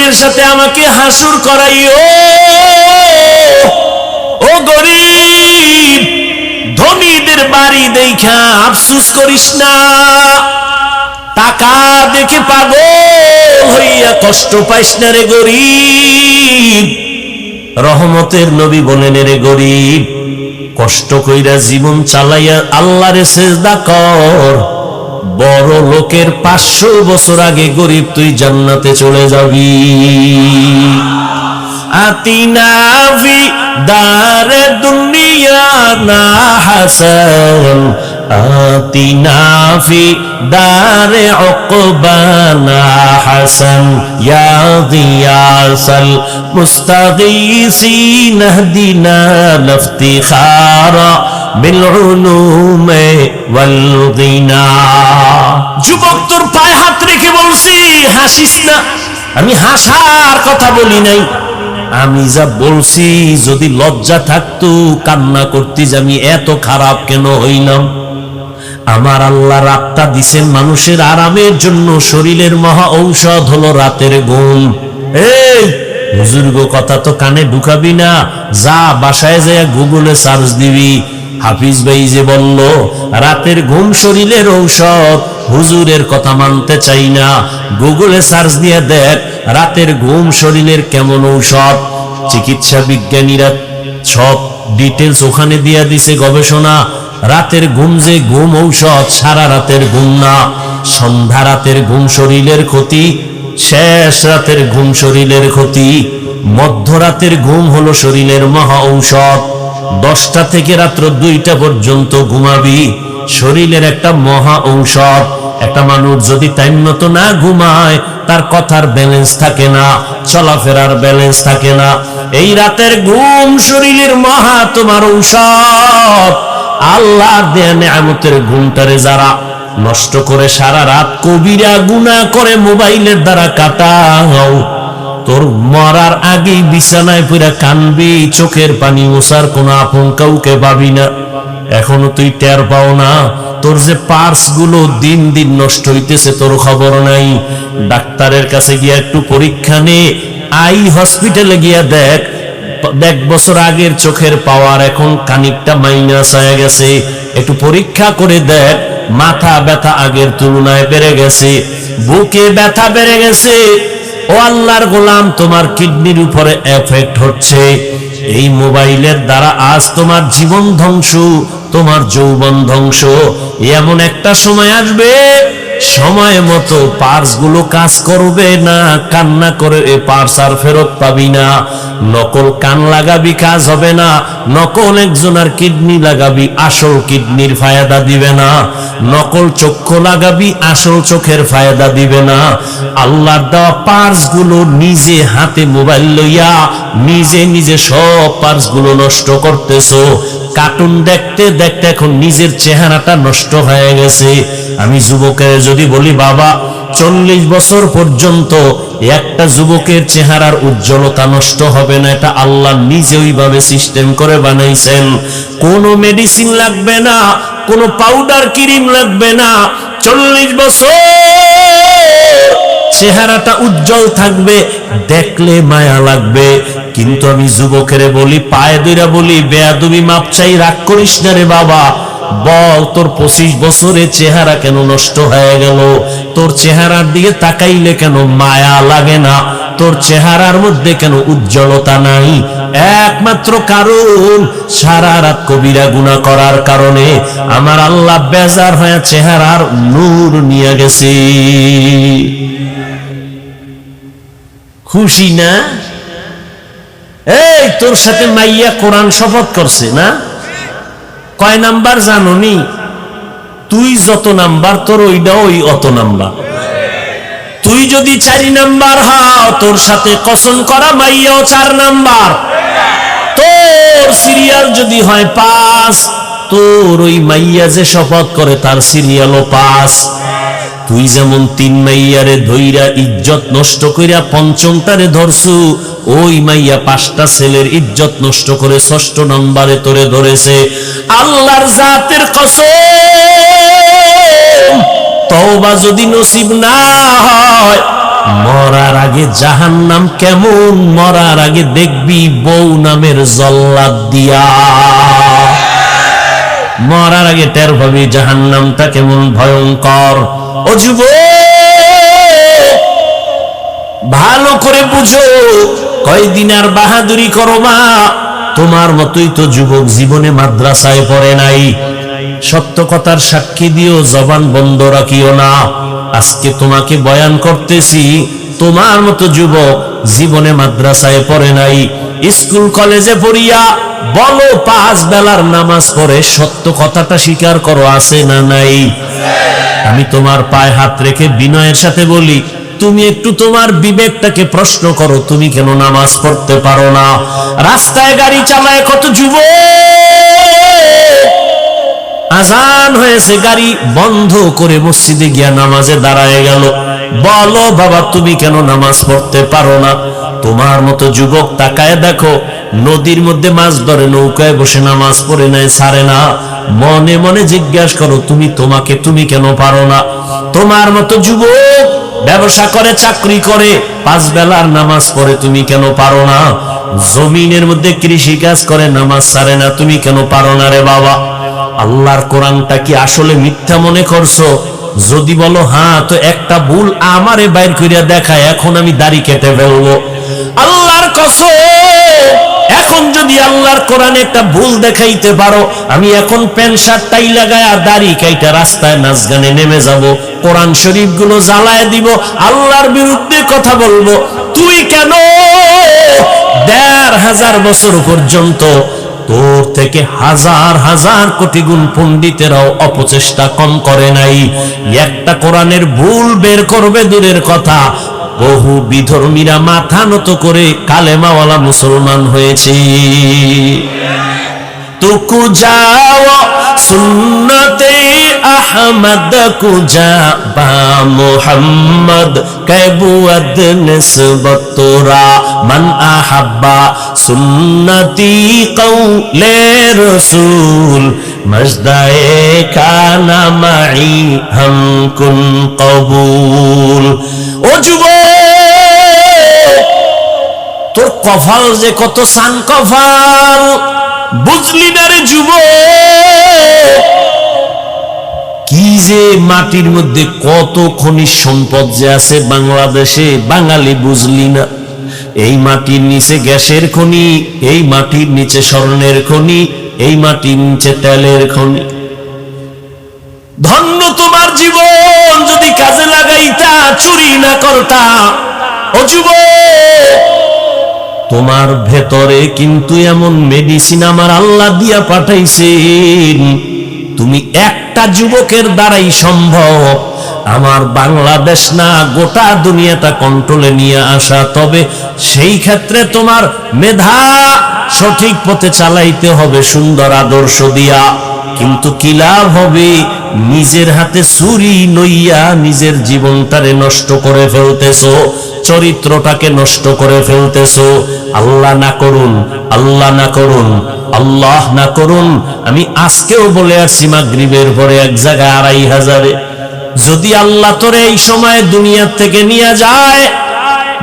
গরিবের সাথে আমাকে হাসুর করাইও। ও গরিব, ধনীদের বাড়ি দেখা আফসোস করিস না, টাকা দেখে পাগল হইয়া কষ্ট পাইস না রে গরিব। রহমতের নবী বলেন, রে গরিব, কষ্ট কইরা জীবন চালাইয়া আল্লাহরে সিজদা কর, বড় লোকের 500 বছর আগে গরিব তুই জান্নাতে চলে যাবি। আতিনা ফি দারে দুনিয়া না হাসান, আতিনা ফি দারে উকবানা হাসান, ইয়া গিয়াসাল মুস্তাগীসিন ইহদিনা লিফতিখারা বিল উলুমে ওয়াল গিনা। যুবক, তোর পায়ে হাত রেখে বলছি হাসিস না। আমি হাসার কথা বলি নাই, আমি যা বলছি যদি লজ্জা থাকতো কান্না করতি যে আমি এত খারাপ কেন হইলাম। আমার আল্লাহ রাতটা দিছেন মানুষের আরামের জন্য, শরীরের মহা ঔষধ হলো রাতের ঘুম। এই বুজুর্গ কথা তো কানে ঢুকাবি না, যা বাসায় যায় গুগলে সার্চ দিবি। হাফিজ ভাই যে বলল রাতের ঘুম শরীরের ঔষধ, হুজুরের কথা মানতে চাই না, গুগলে সার্চ দিয়ে দেখ রাতের ঘুম শরীরের কেমন ঔষধ। চিকিৎসা বিজ্ঞানীরা সব ডিটেলস ওখানে দিয়া দিছে গবেষণা। রাতের ঘুম যে ঘুম ঔষধ, সারা রাতের ঘুম না। সন্ধ্যা রাতের ঘুম শরীরের ক্ষতি, শেষ রাতের ঘুম শরীরের ক্ষতি, মধ্যরাতের ঘুম হলো শরীরের মহা ঔষধ। 10টা থেকে রাত্র 2টা পর্যন্ত ঘুমাবি, শরীরের একটা মহা ঔষধ। একটা মানুষ যদি টাইম মতো না ঘুমায়, তার কথার ব্যালেন্স থাকে না, চলাফেরার ব্যালেন্স থাকে না। এই রাতের ঘুম শরীরের মহা তোমার ঔষধ। আল্লাহর দেয়া নেয়ামতের ঘুমটারে যারা নষ্ট করে সারা রাত কবিরা গুনাহ করে মোবাইলের দ্বারা কাটাও, তোর মরার আগেই বিছানায় পড়ে কানবি, চোখের পানি মোছার কোনো আপন কাউকে পাবি না। এখনো তুই টের পাও না তোর যে পার্স গুলো দিন দিন নষ্ট হইতেছে, তোর খবর নাই। ডাক্তারের কাছে গিয়া একটু পরীক্ষা নে, আই হসপিটালে গিয়া দেখ 1 বছর আগের চোখের পাওয়ার এখন খানিকটা মাইনাস হয়ে গেছে। একটু পরীক্ষা করে দেখ, মাথা ব্যথা আগের তুলনায় বেড়ে গেছে, বুকে ব্যথা বেড়ে গেছে। ও আল্লাহর গোলাম, তোমার কিডনির উপরে এফেক্ট হচ্ছে। এই মোবাইলের দ্বারা আজ তোমার জীবন ধ্বংস, তোমার যৌবন ধ্বংস। এমন একটা সময় আসবে, সময় মতো পার্স গুলো কাজ করবে না, কান্না করে এ পার্স আর ফেরত পাবি না। নকল কান লাগাবি, কাজ হবে না। নকল একজনের কিডনি লাগাবি, আসল কিডনির ফায়দা দিবে না। নকল চক্ষু লাগাবি, আসল চোখের ফায়দা দিবে না। আল্লাহর দেওয়া পার্স গুলো নিজে হাতে মোবাইল লইয়া নিজে নিজে সব পার্স গুলো নষ্ট করতেছো। কার্টুন দেখতে দেখতে এখন নিজের চেহারাটা নষ্ট হয়ে গেছে। আমি যুবকের যদি বলি, বাবা 40 বছর পর্যন্ত একটা যুবকের চেহারার উজ্জ্বলতা নষ্ট হবে না, এটা আল্লাহ নিজে ওইভাবে সিস্টেম করে বানাইছেন। কোনো মেডিসিন লাগবে না, কোনো পাউডার ক্রিম লাগবে না। 40 বছর চেহারাটা উজ্জ্বল থাকবে, দেখলে মায়া লাগবে। কিন্তু আমি যুবকের বলি, পায়ে ধইরা বলি, বেয়াদবি মাপ চাই, রাগ করিস না রে বাবা। বল, তোর 25 বছরে চেহারা কেন নষ্ট হয়ে গেল? তোর চেহারার দিকে তাকাইলে কেন মায়া লাগে না? তোর চেহারার মধ্যে কেন উজ্জ্বলতা নাই? একমাত্র কারণ, সারা রাত কবিরা গুনাহ করার কারণে আমার আল্লাহ বেজার হয়ে চেহারার নূর নিয়ে গেছে। খুশি না? এই তোর সাথে মাইয়া কোরআন শপথ করছে না? কয় নাম্বার জানোনি? তুই যত নাম্বার, তোর ওইটা ওই অত নাম্বার। তুই যদি 4 নাম্বার হও, তোর সাথে কসম করা মাইয়াও 4 নাম্বার। তোর সিরিয়াল যদি হয় 5, তোর ওই মাইয়া যে শপথ করে তার সিরিয়ালও 5। তুই যেমন 3 মাইয়ারে ধইরা ইজ্জত নষ্ট কইরা 5মটারে ধরছু, ওই মাইয়া 5টা ছেলের ইজ্জত নষ্ট করে 6ষ্ঠ নম্বরে তোরে ধরেছে। আল্লাহর জাতের কসম, তওবা যদি নসিব না হয়, মরার আগে জাহান্নাম কেমন, মরার আগে দেখবি বউ নামের জল্লাদ দিয়া। মরার আগে টের পাবি জাহান্নামটা কেমন ভয়ঙ্কর। ও যুবক, ভালো করে বুঝো, কয়দিন আর বাহাদুরি করো মা। তোমার মতোই তো যুবক জীবনে মাদ্রাসায় পড়ে নাই। সত্য কথার সাক্ষী দিও, জবান বন্ধ রাখিও না। আজকে তোমাকে বয়ান করতেছি, তোমার মতো যুবক জীবনে মাদ্রাসায় পড়ে নাই, স্কুল কলেজে পড়িয়া বলো 5 বেলার নামাজ পড়ে, সত্য কথাটা স্বীকার করো, আছে না নাই? আমি তোমার পায়ে হাত রেখে বিনয়ের সাথে বলি, তুমি একটু তোমার বিবেকটাকে প্রশ্ন করো, তুমি কেন নামাজ পড়তে পারো না? রাস্তায় গাড়ি চালায় কত যুবক, আজান হয়েছে গাড়ি বন্ধ করে মসজিদে গিয়া নামাজে দাঁড়ায় গেল। বলো বাবা, তুমি কেন নামাজ পড়তে পারো না? তোমার মতো যুবক তাকায় দেখো, নদীর মধ্যে মাছ ধরে নৌকায় বসে নামাজ পড়ে নাই, ছাড়ে না। মনে মনে জিজ্ঞাসা করো, তুমি কেন পারো না? তোমার মতো যুবক ব্যবসা করে, চাকরি করে, 5 বেলার নামাজ পড়ে, তুমি কেন পারো না? জমিনের মধ্যে কৃষি কাজ করে, নামাজ ছাড়ে না, তুমি কেন পারো না রে বাবা? আল্লাহর কোরআনটা কি আসলে মিথ্যা মনে করছো? যদি বলো হ্যাঁ, তো একটা ভুল আমারে বাইর করিয়া দেখায়, এখন আমি দাড়ি কেটে ফেলবো। আল্লাহর কসম, এখন যদি আল্লাহর কোরআনে একটা ভুল দেখাইতে পারো, আমি এখন প্যান্ট শার্ট টাই লাগায়া দাড়ি কাইটা রাস্তায় নাচ গানে নেমে যাব, কোরআন শরীফ গুলো জ্বালায় দিব, আল্লাহর বিরুদ্ধে কথা বলবো। তুই কেন 1500 বছর পর্যন্ত তোর থেকে হাজার হাজার কোটি গুণ পণ্ডিতেরাও অপচেষ্টা কম করে নাই। একটা কোরআনের ভুল বের করবে দূরের কথা, বহু বিধর্মীরা মাথা নত করে কালেমাওয়ালা মুসলমান হয়েছে। तुकु जाओ सुन्नते अहमद कुजा बा मुहम्मद कैबुअद निस्बत तोरा मन अहब्बा सुन्नती कौले रसूल मजदाए काना माई हम कुन कबूल। ओ যুবক, তোর কপাল যে কত সান কপাল, বুঝলি না রে যুবক? কি যে মাটির মধ্যে কত খনিজ সম্পদ যে আছে বাংলাদেশে, বাঙালি বুঝলি না? এই মাটির নিচে গ্যাসের খনি, এই মাটির নিচে স্বর্ণের খনি, এই মাটির নিচে তেলের খনি। ধন্য তোমার জীবন যদি কাজে লাগাইতা, চুরি না করতা। ও যুবক, তোমার ভেতরে কিন্তু এমন মেডিসিন আমার আল্লাহ দিয়া পাঠাইছেন, তুমি একটা যুবকের দ্বারাই সম্ভব আমার বাংলাদেশ না গোটা দুনিয়াটা কন্ট্রোলে নিয়ে আসা। তবে সেই ক্ষেত্রে তোমার মেধা সঠিক পথে চালাইতে হবে, সুন্দর আদর্শ দিয়া। কিন্তু কি লাভ হবে? নিজের হাতে ছুরি লইয়া নিজের জীবনটারে নষ্ট করে ফেলতেছো, চরিত্রটাকে নষ্ট করে ফেলতেছো। আল্লাহ না করুন, আল্লাহ না করুন, আল্লাহ না করুন। আমি আজকেও বলে আসছি, মাগরিবের পরে এক জায়গায় 2500-এ যদি আল্লাহ তোরে এই সময় দুনিয়ার থেকে নিয়ে যায়,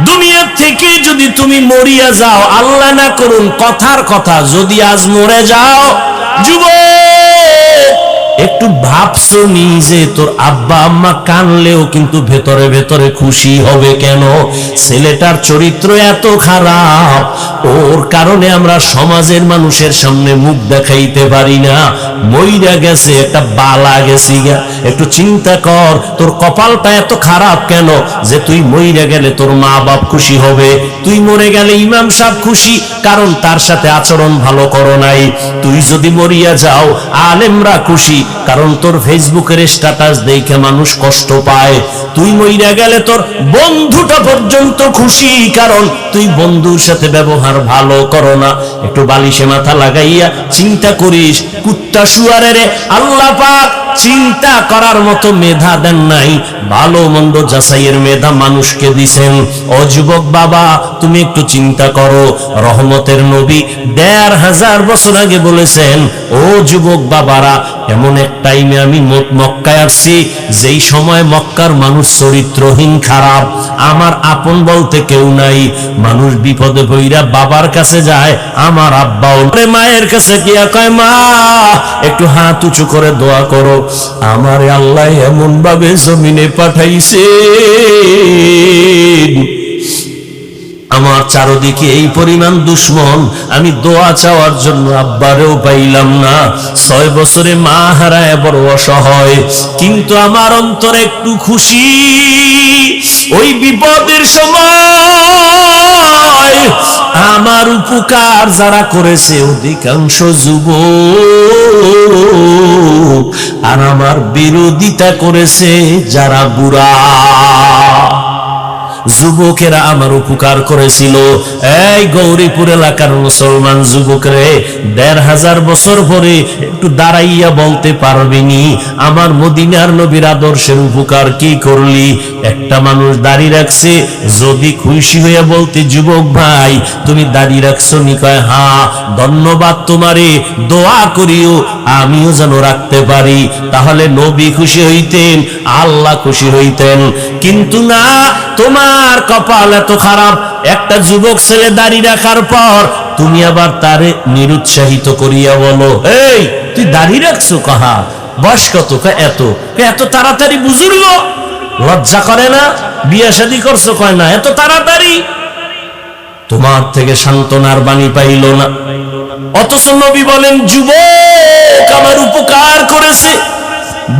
দুনিয়ার থেকে যদি তুমি মরিয়া যাও, আল্লাহ না করুন, কথার কথা যদি আজ মরে যাও, যুবক একটু ভাবছো নিজে, তোর আব্বা আম্মা কানলেও কিন্তু ভেতরে ভেতরে খুশি হবে। কেন? ছেলেটার চরিত্র এত খারাপ, ওর কারণে আমরা সমাজের মানুষের সামনে মুখ দেখাইতে পারি না। মইরা গেছে, একটা বালা গেছি গা। একটু চিন্তা কর, তোর কপালটা এত খারাপ কেন যে তুই মইরা গেলে তোর মা বাপ খুশি হবে, তুই মরে গেলে ইমাম সাহেব খুশি, কারণ তার সাথে আচরণ ভালো করো নাই। তুই যদি মরিয়া যাও, আলেমরা খুশি, কারণ তোর ফেসবুকের স্ট্যাটাস দেখে মানুষ কষ্ট পায়। তুই মইরা গেলে তোর বন্ধুটা পর্যন্ত খুশি, কারণ তুই বন্ধুর সাথে ব্যবহার ভালো করো না। একটু বালিশে মাথা লাগাইয়া চিন্তা করিস, কুত্তা শুয়ারের আল্লাহ পাক চিন্তা করার মতো মেধা দেন নাই, ভালো মন্দ যাচাইয়ের মেধা মানুষকে দিছেন। ও যুবক বাবা, তুমি একটু চিন্তা করো। রহমতের নবী 1500 বছর আগে বলেছেন, ও যুবক বাবারা, এমন এক টাইমে আমি মক্কায় আসছি যেই সময় মক্কার মানুষ চরিত্রহীন, খারাপ, আমার আপন বলতে কেউ নাই। মানুষ বিপদে পইরা বাবার কাছে যায়, আমার আব্বাও মায়ের কাছে গিয়া কয়, মা একটু হাত উঁচু করে দোয়া করো, আমারে আল্লাহ এমন ভাবে জমিনে পাঠাইছে, আমার চারদিকে এই পরিমাণ দুশ্মন, আমি দোয়া চাওয়ার জন্য আব্বারেও পাইলাম না। 6 বছরে মা হারায় বড় অসহায়, কিন্তু আমার অন্তরে একটু খুশি। ওই বিপদের সময় আমার উপকার যারা করেছে অধিকাংশ যুবক, আর আমার বিরোধিতা করেছে যারা বুড়া। যুবকেরা আমার উপকার করেছিল। এই গৌরীপুর এলাকার মুসলমান যুবকরে 1500 বছর পরে একটু দাঁড়াইয়া বলতে পারবিনি আমার মদিনার নবীর আদর্শের উপকার কি করলি? একটা মানুষ দাড়ি রাখছে, যদি খুশি হইয়া বলতে, যুবক ভাই তুমি দাড়ি রাখছো নি? কয় হ্যাঁ, ধন্যবাদ তোমারে, দোয়া করিও আমিও যেন রাখতে পারি। তাহলে নবী খুশি হইতেন, আল্লাহ খুশি হইতেন। কিন্তু না, তোমার কপাল এত খারাপ, একটা যুবক ছেলে দাড়ি রাখার পর তুমি আবার তারে নিরুৎসাহিত করিয়া বলো, এই তুই দাড়ি রাখছো? কাহা বয়স কত? এত এত তাড়াতাড়ি বুজুর্গ, লজ্জা করে না? বিয়ে শাদী করছো? কয় না। এত তাড়াতাড়ি? তোমার থেকে সান্ত্বনার বাণী পাইল না। অথচ নবী বলেন, যুবক আমার উপকার করেছে,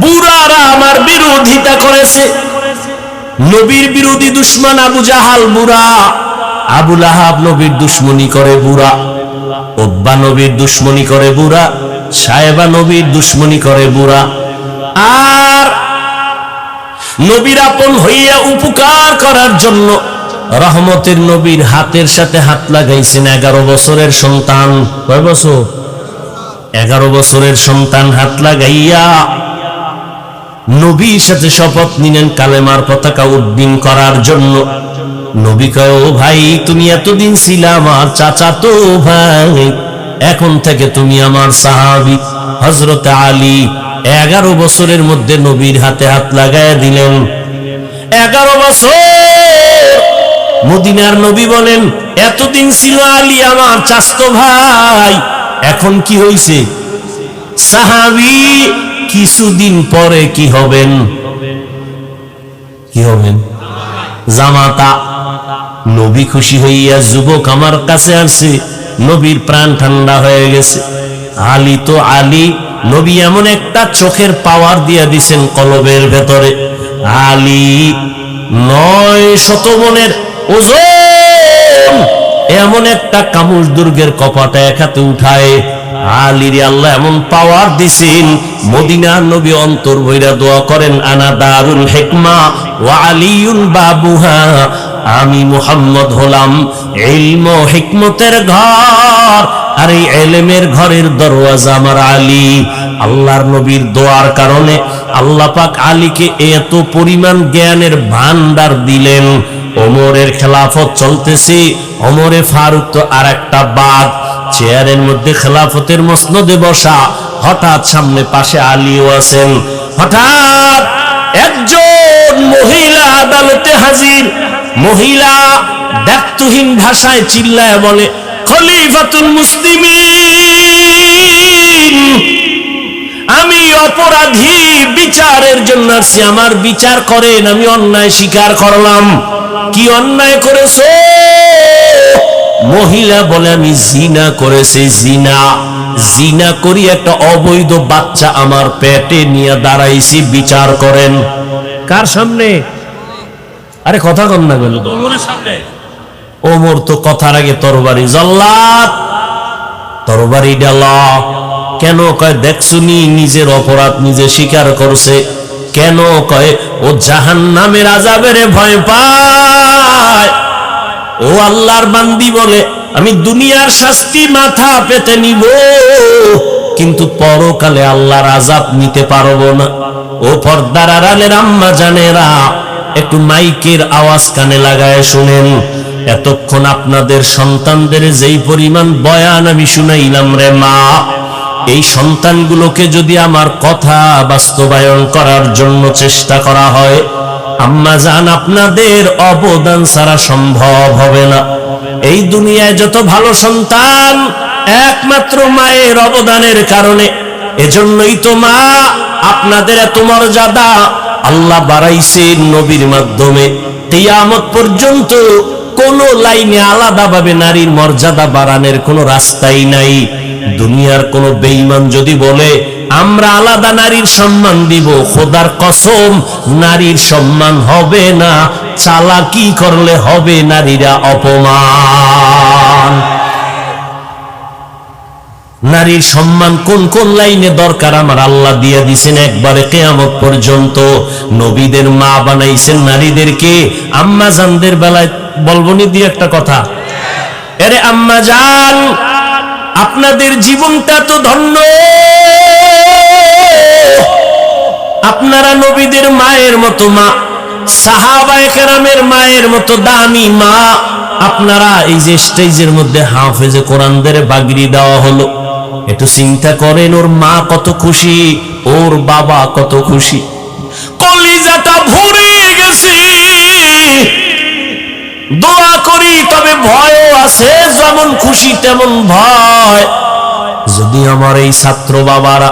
বুড়ারা আমার বিরোধিতা করেছে। নবীর বিরোধী দুশ্মন আবু জাহাল বুড়া, আবু লাহাব নবীর দুশ্মনী করে বুড়া, উতবা নবীর দুশ্মনী করে বুড়া, সায়েবা নবীর দুশ্মনী করে বুড়া। আর নবীর আপন হইয়া উপকার করার জন্য রহমতের নবীর হাতের সাথে হাত লাগাইছেন 11 বছরের সন্তান। কয় বছর? 11 বছরের সন্তান হাত লাগাইয়া নবীর সাথে শপথ নিলেন কালেমার পতাকা উড্ডীন করার জন্য। নবী কয়, ও ভাই তুমি এতদিন ছিলা আমার চাচাতো ভাই, এখন থেকে তুমি আমার সাহাবী। হযরত আলী 11 বছরের মধ্যে নবীর হাতে হাত লাগাইয়া দিলেন। 11 বছর মদিনার নবী বলেন, এতদিন ছিল আলী আমার চাচাতো ভাই, এখন কি হইছে? সাহাবী। কিছুদিন পরে কি হবেন? কি হবেন? জামাতা। নবী খুশি হইয়া, যুবক আমার কাছে আসছে, নবীর প্রাণ ঠান্ডা হয়ে গেছে। আলী তো আলী, নবী এমন একটা চোখের পাওয়ার দিয়া দিছেন কলবের ভেতরে। আলী 900 মনের ওজন, এমন একটা কামুজ দুর্গের কপাটা এক হাতে উঠায়। আলীর আল্লাহ এমন পাওয়ার দিছেন, মদিনার নবী অন্তর ভইরা দোয়া করেন, আনা দারুল হিকমা ওয়া আলিয়ুন বাবুহা, আমি মুহাম্মদ হলাম ইলম ও হিকমতের ঘর, আর এই ইলমের ঘরের দরওয়াজা আমার আলী। আল্লাহর নবীর দোয়ার কারণে আল্লাহ পাক আলীকে এত পরিমাণ জ্ঞানের ভান্ডার দিলেন। ওমরের খেলাফত চলতেছে, ওমরে ফারুক তো আর একটা বাঘ, চেয়ারের মধ্যে খেলাফতের মসনদে বসা, হঠাৎ সামনে পাশে আলীও আছেন। হঠাৎ একজন মহিলা আদালতে হাজির। মহিলা ব্যক্তহীন ভাষায় চিল্লায় বলে, খলিফাতুল মুসলিমিন, আমি অপরাধী, বিচারের জন্য আসছি, আমার বিচার করেন, আমি অন্যায় স্বীকার করলাম। কি অন্যায় করেছো? মহিলা বলে, আমি জিনা করেছি। জিনা করি একটা অবৈধ বাচ্চা আমার পেটে নিয়ে দাঁড়াইছি, বিচার করেন। কার সামনে? আরে কথা কন না, গেল ওমরের সামনে। ওমর তো কথার আগে তরবারি, জল্লাদ তরবারি ডালা। কেন? কয় দেখছুনি নিজের অপরাধ নিজে স্বীকার করছে। কেন? কয় ও জাহান্নামের আযাবের ভয় পায়। ও আল্লাহর বান্দি বলে, আমি দুনিয়ার শাস্তি মাথা পেতে নিব, কিন্তু পরকালে আল্লাহর আযাব নিতে পারবো না। ও পর্দার আড়ালের আম্মা জানেরা, একটু মাইকের আওয়াজ কানে লাগায় শুনেন। এতক্ষণ আপনাদের সন্তানদের যেই পরিমাণ বয়ান আমি শুনাইলাম রে মা, এই সন্তানগুলোকে যদি আমার কথা বাস্তবায়ন করার জন্য চেষ্টা করা হয়, আম্মা জান আপনাদের অবদান ছাড়া সম্ভব হবে না। এই দুনিয়ায় যত ভালো সন্তান একমাত্র মায়ের অবদানের কারণে। এজন্যই তো মা আপনাদের এত মর্যাদা আল্লাহ বাড়াইছেন নবীর মাধ্যমে। কিয়ামত পর্যন্ত কোন লাইনে আলাদাভাবে নারীর মর্যাদা বাড়ানোর কোনো রাস্তাই নাই। দুনিয়ার কোন বেঈমান যদি বলে আমরা আলাদা নারীর সম্মান দিব, খোদার কসম নারীর সম্মান হবে না, চালাকি করলে হবে নারীরা অপমান। নারীর সম্মান কোন কোন লাইনে দরকার আমার আল্লাহ দিয়ে দিয়েছেন একবারে কিয়ামত পর্যন্ত। নবীদের মা বানাইছেন নারীদেরকে। আম্মা জানদের বেলায় বলবনি দিয়ে একটা কথা, আরে আম্মা জান আপনাদের জীবনটা তো ধন্য, আপনারা নবীদের মায়ের মতো মা, সাহাবায়ে কেরামের মায়ের মতো দামি মা। আপনারা এই যে স্টেজের মধ্যে হাফেজে কোরআনদের বাগড়ি দেওয়া হলো, একটু চিন্তা করেন ওর মা কত খুশি, ওর বাবা কত খুশি, কলিজাটা ভরে গেছে। দোয়া করি তবে ভয়ও আছে, যেমন খুশি তেমন ভয়। যদি আমার এই ছাত্র বাবারা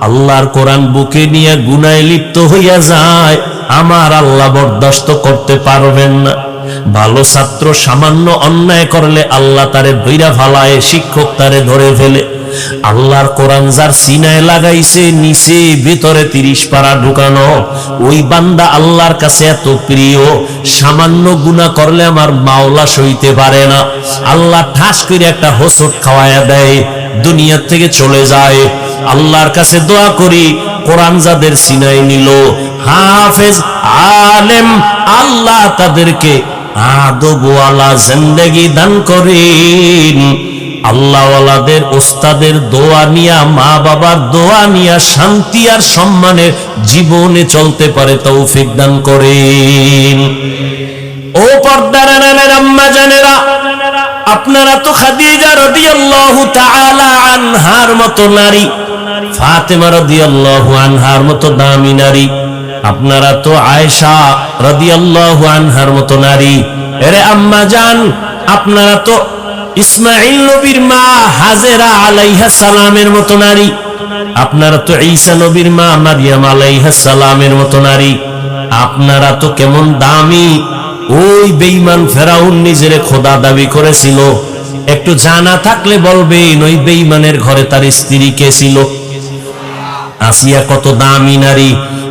আল্লাহর কোরআন বুকে নিয়ে গুনায় লিপ্ত হইয়া যায়, আমার আল্লাহ বরদাস্ত করতে পারবেন না। ভালো ছাত্র সামান্য অন্যায় করলে আল্লাহ তারে ধইরা ফালায়, শিক্ষক তারে ধরে ফেলে। আল্লাহর কোরআন যার সিনায় লাগাইছে, নিচে ভিতরে 30 পারা ঢুকানো, ওই বান্দা আল্লাহর কাছে এত প্রিয়, সামান্য গুনাহ করলে আমার মাওলা সইতে পারে না। আল্লাহ ঠাস করে একটা হোঁচট খাওয়ায়া দেয়, দুনিয়া থেকে চলে যায়। আল্লাহর কাছে দোয়া করি কোরআন যাদের সিনায় নিল, হাফেজ আলেম, আল্লাহ তাদেরকে আদবওয়ালা জিন্দেগি দান করেন। আল্লাহওয়ালাদের ওস্তাদের দোয়া নিয়া, মা বাবার দোয়া নিয়া শান্তি আর সম্মানে জীবনে চলতে পারে তৌফিক দান করেন। ও পর্দার আড়ালের আম্মা জানেরা, আপনারা তো খাদিজা রাদিয়াল্লাহু তাআলা আনহার মতো নারী, ফাতেমা রাদিয়াল্লাহু আনহার মতো দামি নারী, আপনারা তো আয়েশা রাদিয়াল্লাহু আনহার মতো নারী। আরে আম্মা জান আপনারা তো ইসমাঈল নবীর মা হাজেরা আলাইহিস সালামের মতো নারী, আপনারা তো ঈসা নবীর মা মারইয়াম আলাইহিস সালামের মতো নারী। আপনারা তো কেমন দামি। ওই বেঈমান ফেরাউন নিজেরে খোদা দাবি করেছিল, একটু জানা থাকলে বলবেন ওই বেঈমানের ঘরে তার স্ত্রী কে ছিল? আসিয়া কত দামি নারী।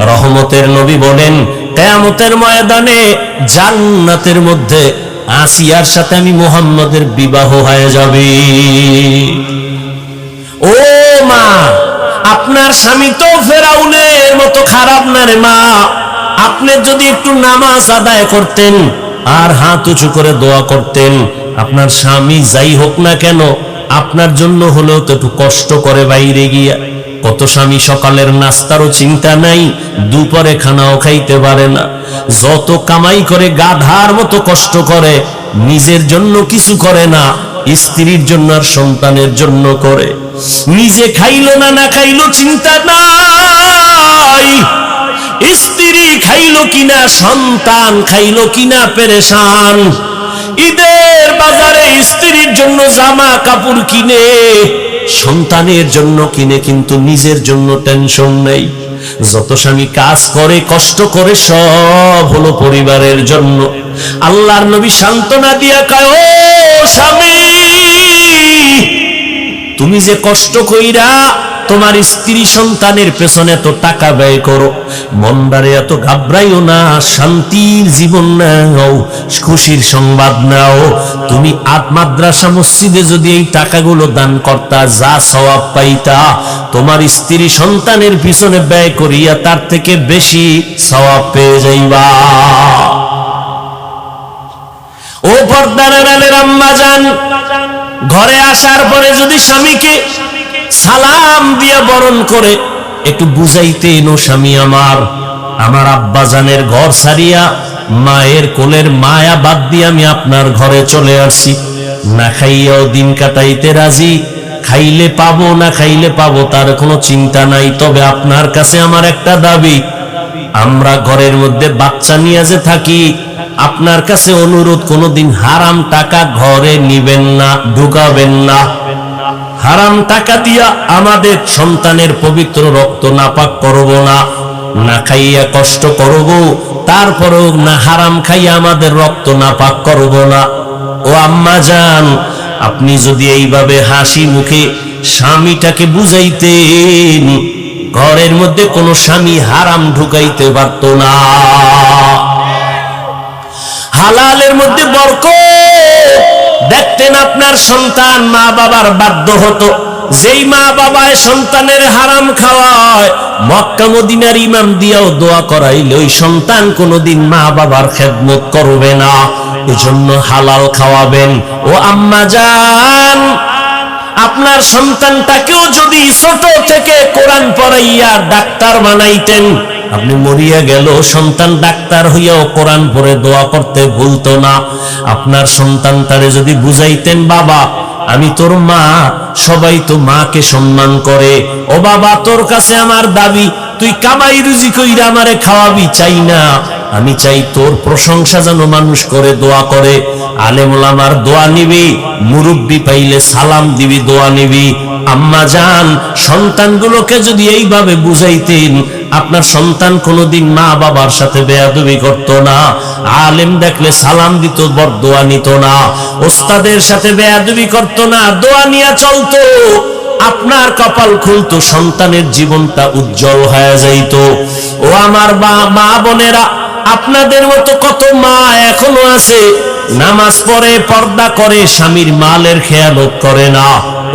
রহমতের নবী বলেন কিয়ামতের ময়দানে জান্নাতের মধ্যে আসিয়ার সাথে আমি মুহাম্মদের বিবাহ হয়ে যাবে। ও মা, আপনার স্বামী তো ফেরাউনের মতো খারাপ না রে মা। আপনি যদি একটু নামাজ আদায় করতেন আর হাত উঁচু করে দোয়া করতেন, আপনার স্বামী যাই হোক না কেন আপনার জন্য হলেও তো একটু কষ্ট করে বাইরে গিয়া। কত স্বামী সকালের নাস্তারও চিন্তা নাই, দুপুরে খানাও খাইতে পারে না, যত কামাই করে গাধার মতো কষ্ট করে, নিজের জন্য কিছু করে না, স্ত্রীর জন্য আর সন্তানের জন্য করে। নিজে খাইলো না না খাইলো চিন্তা নাই, স্ত্রী খাইলো কিনা, সন্তান খাইলো কিনা পেরেশান। ঈদের বাজারে স্ত্রীর জন্য জামা কাপড় কিনে, সন্তানের জন্য কিনে, কিন্তু নিজের জন্য টেনশন নেই। যত স্বামী কাজ করে কষ্ট করে সব হলো পরিবারের জন্য। আল্লাহর নবী সান্ত্বনা দিয়া কয়, ও স্বামী তুমি যে কষ্ট কইরা তোমার স্ত্রী সন্তানের পেছনে এত টাকা ব্যয় করো, মনদারে এত ঘাবড়াইও না, শান্তির জীবন নাও, খুশির সংবাদ নাও। তুমি মাদ্রাসা মসজিদে যদি এই টাকাগুলো দান করতা, যা সওয়াব পাইতা, তোমার স্ত্রী সন্তানের পিছনে ব্যয় করিয়া তার থেকে বেশি সওয়াব পেয়ে যাইবা। ও পর্দার আড়ালের আম্মা জান, ঘরে আসার পরে যদি স্বামীকে সালাম দিয়া বরণ করে একটু বুঝাইতেন, ও স্বামী আমার, আমার আব্বা জানের ঘর ছাড়িয়া মায়ের কোলের মায়া বাদ দিয়ে আমি আপনার ঘরে চলে আসছি, না খাইয়াও দিন কাটাইতে রাজি, খাইলে পাবো না খাইলে পাবো তার কোনো চিন্তা নাই। তবে আপনার কাছে আমার একটা দাবি, আমরা ঘরের মধ্যে বাচ্চা নিয়ে যে থাকি, আপনার কাছে অনুরোধ, কোনোদিন হারাম টাকা ঘরে নিবেন না, ঢুকাবেন না। হারাম টাকা দিয়া আমাদের সন্তানের পবিত্র রক্ত নাপাক করব না, না খাইয়া কষ্ট করব, তারপরেও না হারাম খাইয়া আমাদের রক্ত নাপাক করব না। ও আম্মা জান, আপনি যদি এইভাবে হাসি মুখে স্বামীটাকে বুঝাইতেন, ঘরের মধ্যে কোনো স্বামী হারাম ঢুকাইতে পারত না। হালালের মধ্যে বরকত দেখতেন আপনার সন্তান মা বাবার বাধ্য হতো। যেই মা বাবায় সন্তানের হারাম খাওয়ায়, মক্কা মদিনার ইমাম দিয়াও দোয়া করাইলে ওই সন্তান কোনোদিন মা বাবার খেদমত করবে না। এজন্য হালাল খাওয়াবেন। ও আম্মা জান, আপনার সন্তানটাকেও যদি ছোট থেকে কোরআন পড়াইয়া ডাক্তার বানাইতেন, আপনি মরিয়া গেল সন্তান ডাক্তার হইয়াও কোরআন পড়ে দোয়া করতে ভুলতো না। আপনার সন্তানটারে যদি বুঝাইতেন, বাবা আমি তোর মা, সবাই তো মাকে সম্মান করে, ও বাবা তোর কাছে আমার দাবি, তুই কামাই রুজি কইরা আমারে খাওয়াবি চাই না, আমি চাই তোর প্রশংসা যেন মানুষ করে দোয়া করে। আলেম ওলামার দোয়া নিবি, মুরব্বি পাইলে সালাম দিবি, দোয়া নিবি। আম্মা জান, সন্তানগুলোকে যদি এইভাবে বুঝাইতেন, আপনার সন্তান কোনোদিন মা বাবার সাথে বেয়াদবি করত না, আলেম দেখলে সালাম দিত, বরদোয়া নিত না, ওস্তাদের সাথে বেয়াদবি করত না, দোয়া নিয়ে চলতো। আপনার কপাল খুলতো, সন্তানের জীবনটা উজ্জ্বল হয়ে যাইত। ও আমার মা বোনেরা, আপনাদের মতো কত মা এখনো আছে নামাজ পড়ে, পর্দা করে, স্বামীর মালের খেয়ালত করে না।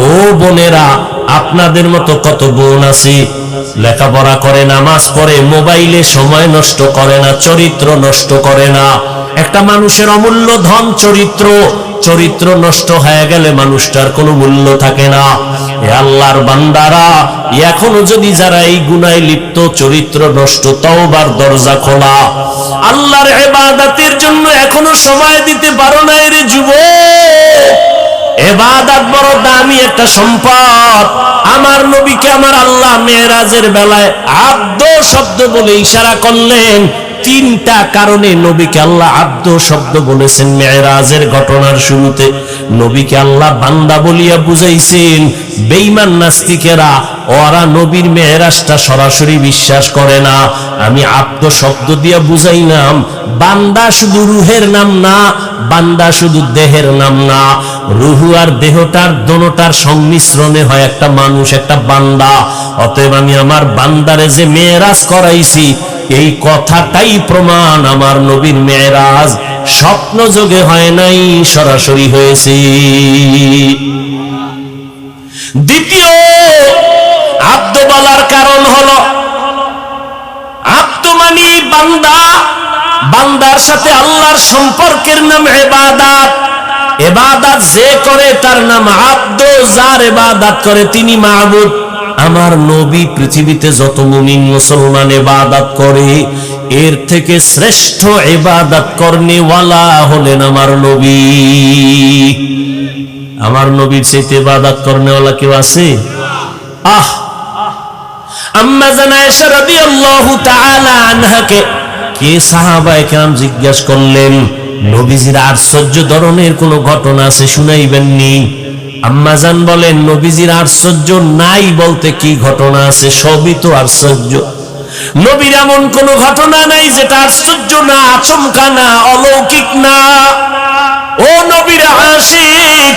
ও বোনেরা, আপনাদের মতো কত বোন আছে লেখাপড়া করে, নামাজ পড়ে, মোবাইলে সময় নষ্ট করে না, চরিত্র নষ্ট করে না। একটা মানুষের অমূল্য ধন চরিত্র, চরিত্র নষ্ট হয়ে গেলে মানুষটার কোনো মূল্য থাকে না। এ আল্লাহর বান্দারা, এখনো যদি যারা এই গুনায় লিপ্ত, চরিত্র নষ্ট, তওবার দরজা খোলা। আল্লাহর ইবাদতের জন্য এখনো সময় দিতে পারো না রে যুবক। ইবাদত বড় দামি একটা সম্পদ। আমার নবীকে আমার আল্লাহ মেরাজের বেলায় আব্দ শব্দ বলে ইশারা করলেন। তিনটা কারণে নবীকে আল্লাহ আব্দ শব্দ বলেছেন মেরাজের ঘটনার শুরুতে। নবীকে আল্লাহ বান্দা বলিয়া বুঝাইছেন। বেঈমান নাস্তিকেরা ওরা নবীর মেরাজটা সরাসরি বিশ্বাস করে না। আমি আব্দ শব্দ দিয়া বুঝাইলাম, বান্দা শুধু রুহের নাম না, বান্দা শুধু দেহের নাম না, রুহু আর দেহটার দোনোটার সংমিশ্রণে হয় একটা মানুষ, একটা বান্দা। অতএব আমি আমার বান্দারে যে মেরাজ করাইছি, এই কথাটাই প্রমাণ আমার নবীর মেরাজ স্বপ্ন যোগে হয় নাই, সরাসরি হয়েছে। দ্বিতীয় আব্দ বলার কারণ হলো, আব্দ মানে বান্দা, বান্দার সাথে আল্লাহর সম্পর্কের নাম ইবাদত। ইবাদত যে করে তার নাম আব্দ, যার ইবাদত করে তিনি মাবুদ। আমার নবী পৃথিবীতে যত মুমিন মুসলমান ইবাদত করে, এর থেকে শ্রেষ্ঠ ইবাদত করনেওয়ালা হলেন আমার নবী। আমার নবীর চাইতে ইবাদত করনেওয়ালা কেউ আছে? আম্মা জান আয়েশা রাদিয়াল্লাহু তাআলা আনহাকে কে সাহাবায়ে কেরাম জিজ্ঞাসা করলেন, নবীজির আশ্চর্য ধরনের কোন ঘটনা আছে শুনাইবেননি? আম্মা জান বলেন, নবীজির আশ্চর্য নাই বলতে কি ঘটনা আছে? সবই তো আশ্চর্য। নবীর এমন কোন ঘটনা নাই যেটা আশ্চর্য না, আচমকা না, অলৌকিক না। ও নবীর আশিক,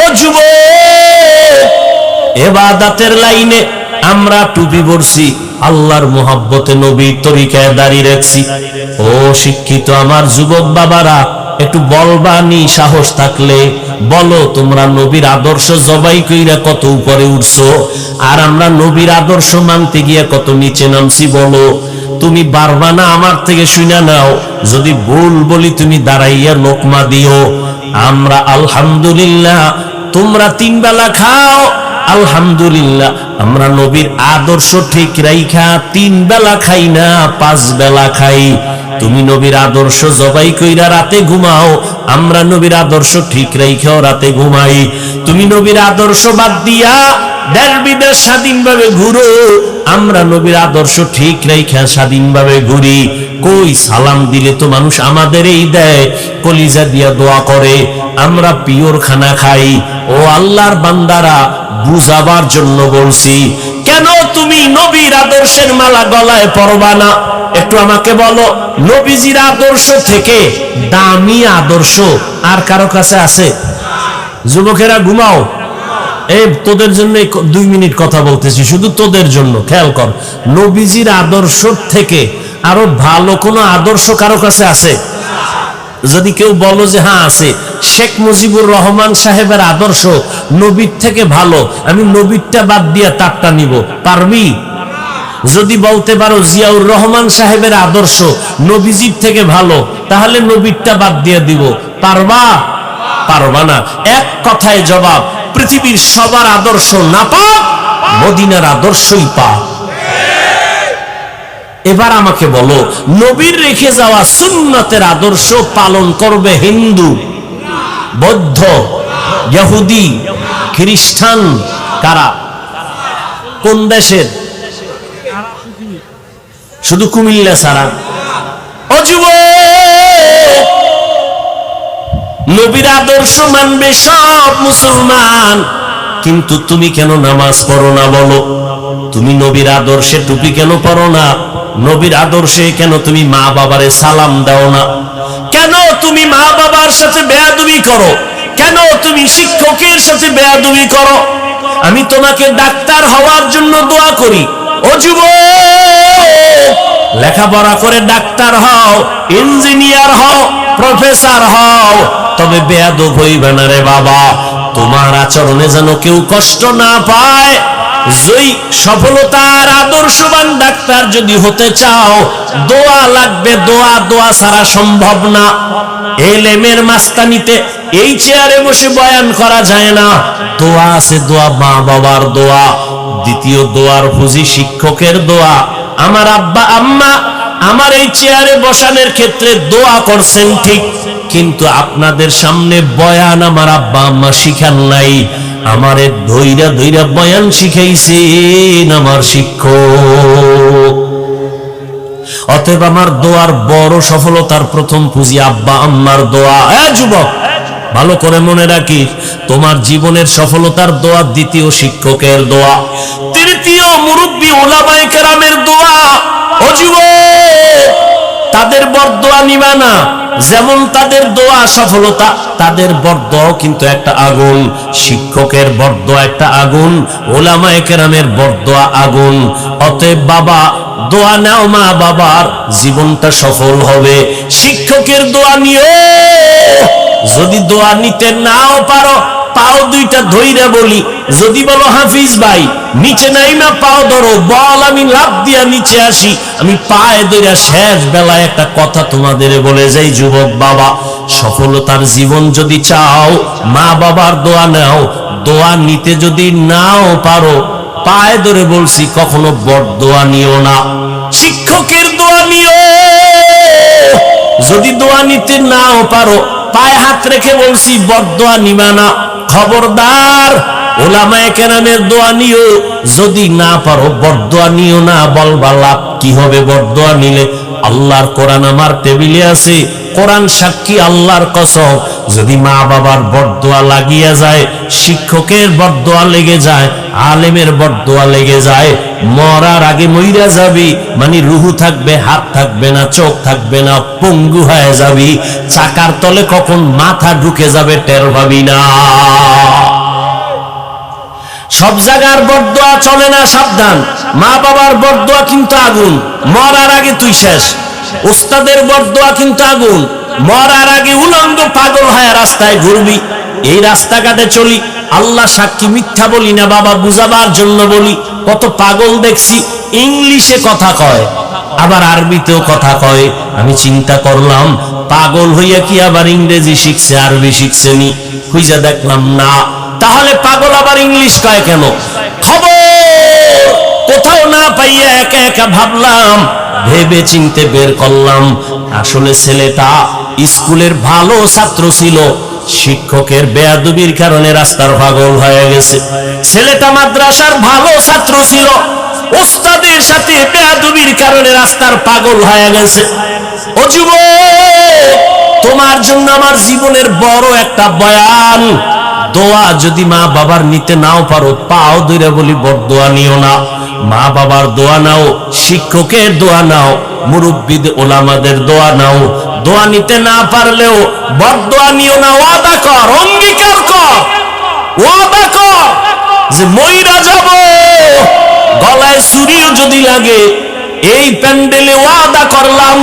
ও যুবক, ইবাদতের লাইনে আমরা টুপি পরছি, আল্লাহর মোহাব্বতে নবীর তরিকায় দাঁড়িয়ে রাখছি। ও শিক্ষিত আমার যুবক বাবারা, একটু বলবানি, সাহস থাকলে বলো, তোমরা নবীর আদর্শ জবাই কইরা কত উপরে উঠছো, আর আমরা নবীর আদর্শ মানতে গিয়া কত নিচে নামছি। বলো, তুমি পারবা না? আমার থেকে শুনে নাও, যদি ভুল বলি তুমি দাঁড়াইয়া লোকমা দিও। আমরা আলহামদুলিল্লাহ, তোমরা 3 বেলা খাও, আলহামদুলিল্লাহ আমরা নবীর আদর্শ ঠিক রাইখা 3 বেলা খাই না 5 বেলা খাই। তুমি নবীর আদর্শ জবাই কইরা রাতে ঘুমাও, আমরা নবীর আদর্শ ঠিক রাইখাও রাতে ঘুমাই। তুমি নবীর আদর্শ বাদ দিয়া দেশ বিদেশ স্বাধীনভাবে ঘুরো, আমরা নবীর আদর্শ ঠিক রাইখা স্বাধীনভাবে ঘুরি। কই সালাম দিলে তো মানুষ আমাদেরই দেয়, কলিজা দিয়া দোয়া করে, আমরা পিওর খানা খাই। ও আল্লাহর বান্দারা, বুঝাবার জন্য বলছি, কেন তুমি নবীর আদর্শের মালা গলায় পরবা না? একটু আমাকে বলো, নবীজির আদর্শ থেকে দামি আদর্শ আর কারো কাছে আছে? যুবকেরা ঘুমাও, এই তোদের জন্য 2 মিনিট কথা বলতেছি, শুধু তোদের জন্য, খেয়াল কর। নবীজির আদর্শ থেকে আরো ভালো কোন আদর্শ কারো কাছে আছে? যদি কেউ বলো যে হ্যাঁ আছে, শেখ মুজিবুর রহমান সাহেবের আদর্শ নবীর থেকে ভালো, আমি নবীরটা বাদ দিয়া তারটা নিব, পারবি? যদি বলতে পারো জিয়াউর রহমান সাহেবের আদর্শ নবীজির থেকে ভালো, তাহলে নবীরটা বাদ দিয়ে দিব, পারবা? পারবা না। এক কথায় জবাব, পৃথিবীর সবার আদর্শ না পাক, মদিনার আদর্শই পাক। এবার আমাকে বলো, নবীর রেখে যাওয়া সুন্নতের আদর্শ পালন করবে হিন্দু, বৌদ্ধ, ইহুদি, খ্রিস্টান, কারা? কোন দেশের? শুধু কুমিল্লা ছাড়া। ও যুবক, নবীর আদর্শ মানবে সব মুসলমান, কিন্তু তুমি কেন নামাজ পড়ো না বলো? তুমি নবীর আদর্শে টুপি কেন পরো না? নবীর আদর্শে কেন তুমি মা বাবারে সালাম দাও না? কেন তুমি মা বাবার সাথে বেয়াদবি করো? কেন তুমি শিক্ষকের সাথে বেয়াদবি করো? আমি তোমাকে ডাক্তার হওয়ার জন্য দোয়া করি। ও যুবক, লেখাপড়া করে ডাক্তার হও, ইঞ্জিনিয়ার হও, প্রফেসর হও, তবে বেয়াদব হইবে না রে বাবা। তোমার আচরণে যেন কেউ কষ্ট না পায়। যেই সফলতার আদর্শবান ডাক্তার যদি হতে চাও, দোয়া লাগবে, দোয়া। দোয়া ছাড়া সম্ভব না। এলেমের মাস্তানিতে এই চেয়ারে বসে বয়ান করা যায় না। দোয়া আছে, দোয়া মা বাবার দোয়া, দ্বিতীয় দোয়ার পুঁজি শিক্ষকের দোয়া। আমার আব্বা আম্মা আমার এই চেয়ারে বসানোর ক্ষেত্রে দোয়া করছেন ঠিক, কিন্তু আপনাদের সামনে বয়ান আমার আব্বা আম্মা শিখান নাই, আমারে ধৈরা ধৈরা বয়ান শিখাইছেন আমার শিক্ষক। অতএব আমার দোয়ার বড় সফলতার প্রথম পুঁজি আব্বা আম্মার দোয়া। যুবক, ভালো করে মনে রাখিস, তোমার জীবনের সফলতার দোয়া দ্বিতীয় শিক্ষকের দোয়া, তৃতীয় মুরব্বী উলামায়ে কেরামের দোয়া। ও যুবক, তাদের বরদোয়া নিবা না। যেমন তাদের দোয়া সফলতা, তাদের বরদোয়াও কিন্তু একটা আগুন। শিক্ষকের বরদোয়া একটা আগুন, উলামায়ে কেরামের বরদোয়া আগুন। অতএব বাবা, দোয়া নাও, মা বাবার জীবনটা সফল হবে। শিক্ষকের দোয়া নিও। যদি দোয়া নিতে নাও পারো, পাও দুইটা ধইরা বলি, যদি বলো হাফিজ ভাই নিচে নাইমা পাও ধরো, বল আমি লাফ দিয়া নিচে আসি, আমি পায়ে ধইরা শেষ বেলায় একটা কথা তোমাদের বলে যাই। যুবক বাবা, সফলতার জীবন যদি চাও, মা বাবার দোয়া নাও। দোয়া নিতে যদি নাও পারো, পায়ে ধরে বলছি, কখনো বরদোয়া নিও না, শিক্ষকের দোয়া নিও। যদি দোয়া নিতে নাও পারো, পায়ে হাত রেখে বলছি, বরদোয়া নিবা না। খবরদার, উলামায়ে কেরামের দোয়া নিও। যদি না পারো, বরদোয়া নিও না। বলবা লাভ কি হবে বরদোয়া নিলে? আল্লাহর কোরআন আমার টেবিলে আছে, কোরআন সাক্ষী, আল্লাহর কসম, যদি মা বাবার বরদোয়া লাগিয়া যায়, শিক্ষকের বরদোয়া লেগে যায়, আলেমের বরদোয়া লেগে যায়, মরার আগে মইরা যাবি, মানে রুহু থাকবে, হাত থাকবে না, চোখ থাকবে না, পঙ্গু হয়ে যাবি, চাকার তলে কখন মাথা ঢুকে যাবে টের পাবি না। সব জায়গার বরদোয়া চলে না, সাবধান। মা বাবার বরদোয়া কিন্তু আগুন, মরার আগে তুই শেষ। উস্তাদের বরদোয়া কিন্তু আগুন, মরার আগে উলঙ্গ পাগল হয়ে রাস্তায় ঘুরবি। এই রাস্তাঘাটে চলি, আল্লাহ সাক্ষী, মিথ্যা বলি না বাবা, বুঝাবার জন্য বলি। কত পাগল দেখছি, ইংলিশে কথা কয়, আবার আরবিতেও কথা কয়। আমি চিন্তা করলাম, পাগল হইয়া কি আবার ইংরেজি শিখছে, আরবি শিখছে নি? খুঁজে দেখলাম না, তাহলে পাগল আবার ইংলিশ কয় কেন? খবর কোথাও না পাইয়া একা একা ভাবলাম, ভেবে চিনতে বের করলাম, আসলে ছেলেটা স্কুলের ভালো ছাত্র ছিল, শিক্ষকের বেয়াদবির কারণে রাস্তার পাগল হয়ে গেছে। ছেলেটা মাদ্রাসার ভালো ছাত্র ছিল, ওস্তাদের সাথে বেয়াদবির কারণে রাস্তার পাগল হয়ে গেছে। ও যুবক, তোমার জন্য আমার জীবনের বড় একটা বয়ান। দোয়া যদি মা বাবার নিতে নাও পারো, পাও ধরে বলি বড়দোয়া নিও না। মা বাবার দোয়া নাও, শিক্ষকের দোয়া নাও, মুরব্বিদ ওলামাদের দোয়া নাও। দোয়া নিতে না পারলেও বড়দোয়া নিও না। ওয়াদা কর, অঙ্গীকার কর, ওয়াদা কর যে মইরা যাব, গলায় ছুরিও যদি লাগে, এই প্যান্ডেলে ওয়াদা করলাম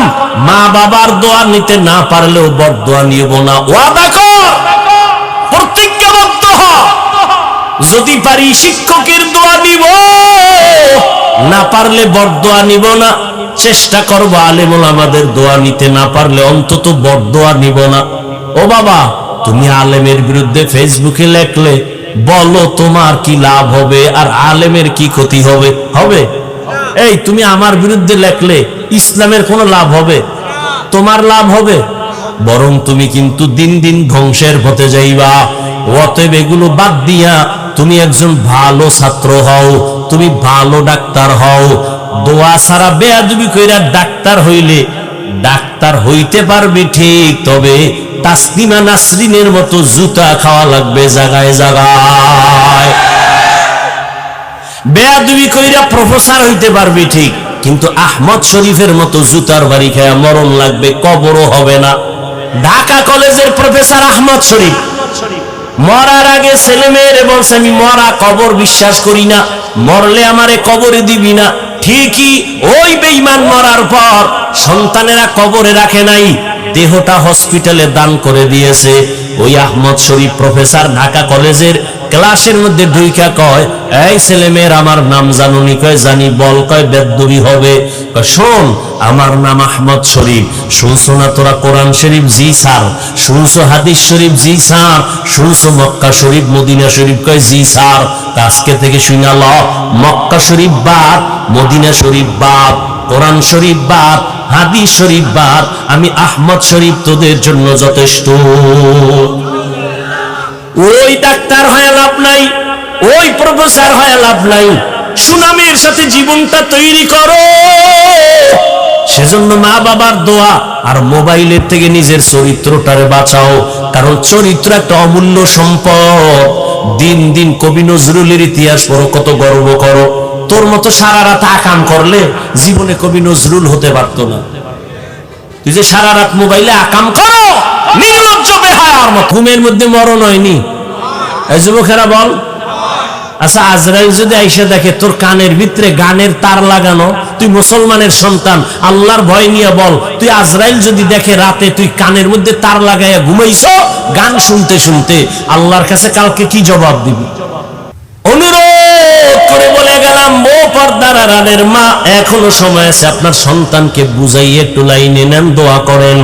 মা বাবার দোয়া নিতে না পারলেও বড়দোয়া নিব না। ওয়াদা কর, প্রতিজ্ঞাবদ্ধ হ। যদি পারি শিক্ষকের দোয়া নিব, না পারলে বড়দোয়া নিব না। চেষ্টা করবো আলেম ওলামাদের দোয়া নিতে না পারলে অন্তত বড়দোয়া নিব না। ও বাবা, তুমি আলেমের বিরুদ্ধে ফেসবুকে লেখলে, বলো তোমার কি লাভ হবে আর আলেমের কি ক্ষতি হবে? হবে? এই তুমি আমার বিরুদ্ধে লেখলে ইসলামের কোনো লাভ হবে? তোমার লাভ হবে? বরং তুমি কিন্তু দিন দিন ধ্বংসের পথে যাইবা। অতএব এগুলো বাদ দিয়া তুমি একজন ভালো ছাত্র হও, তুমি ভালো ডাক্তার হও। দোয়া ছাড়া বেয়াদবি কইরা ডাক্তার হইলে ডাক্তার হইতে পারবে ঠিক, তবে তাসলিমা নাসরিনের মতো জুতা খাওয়া লাগবে জায়গায় জায়গায়। বেয়াদবি কইরা প্রফেসর হইতে পারবে ঠিক, কিন্তু আহমদ শরীফের মতো জুতার বাড়ি খায়া মরণ লাগবে, কবরও হবে না। ঢাকা কলেজের প্রফেসর আহমদ শরীফ মরার আগে ছেলে মেয়েরে বলছে, আমি মরা কবর বিশ্বাস করি না, মরলে আমারে কবরে দিবি না। ঠিকই ওই বেঈমান মরার পর সন্তানেরা কবরে রাখে নাই, দেহটা হসপিটালে দান করে দিয়েছে। ওই আহমদ শরীফ প্রফেসর ঢাকা কলেজের ক্লাসের মধ্যে ঢুইকা কয়, এই ছেলে মেয়ের আমার নাম জানুনি? কয় জানি। বল। কয় বেদ্দুরি হবে। কয় শোন, আমার নাম আহমদ শরীফ। শুনছো না তোরা কোরআন শরীফ? জি স্যার। শুনছো হাদিস শরীফ? জি স্যার। শুনছো মক্কা শরীফ মদিনা শরীফ? কয় জি স্যার। আজকে থেকে শুনা ল, মক্কা শরীফ বাদ, মদিনা শরীফ বাদ, কোরআন শরীফ বাদ, হাদিস শরীফ বাদ, আমি আহমদ শরীফ তোদের জন্য যথেষ্ট। ওই ডাক্তার হয়ে লাভ নাই, ওই প্রফেসর হয়ে লাভ নাই, সুনামের সাথে জীবনটা তৈরি করো। সেজন্য মা বাবার দোয়া আর মোবাইলের থেকে নিজের চরিত্রটারে বাঁচাও, কারণ চরিত্র একটা অমূল্য সম্পদ। দিন দিন কবি নজরুলের ইতিহাস পড়ো, কত গর্ব করো। তোর মতো সারা রাত আকাম করলে জীবনে কবি নজরুল হতে পারতো না। তুই যে সারা রাত মোবাইলে আকাম করো, নির্লজ্জ বেহায়ার মত। ঘুমের মধ্যে মরণ হয়নি? এই যুবকেরা বল। আচ্ছা, আজরাইল যদি আইসা দেখে তোর কানের ভিতরে গানের তার লাগানো, তুই মুসলমানের সন্তান, আল্লাহর ভয় নিয়ে বল, তুই আজরাইল যদি দেখে রাতে তুই কানের মধ্যে তার লাগাইয়া ঘুমাইছো গান শুনতে শুনতে, আল্লাহর কাছে কালকে কি জবাব দিবি? অনুরোধ করে বলে গেলাম, ও পর্দার আড়ালের মা, এখনো সময় আছে, আপনার সন্তানকে বুঝাইয়ে একটু লাইনে নেন, দোয়া করেন।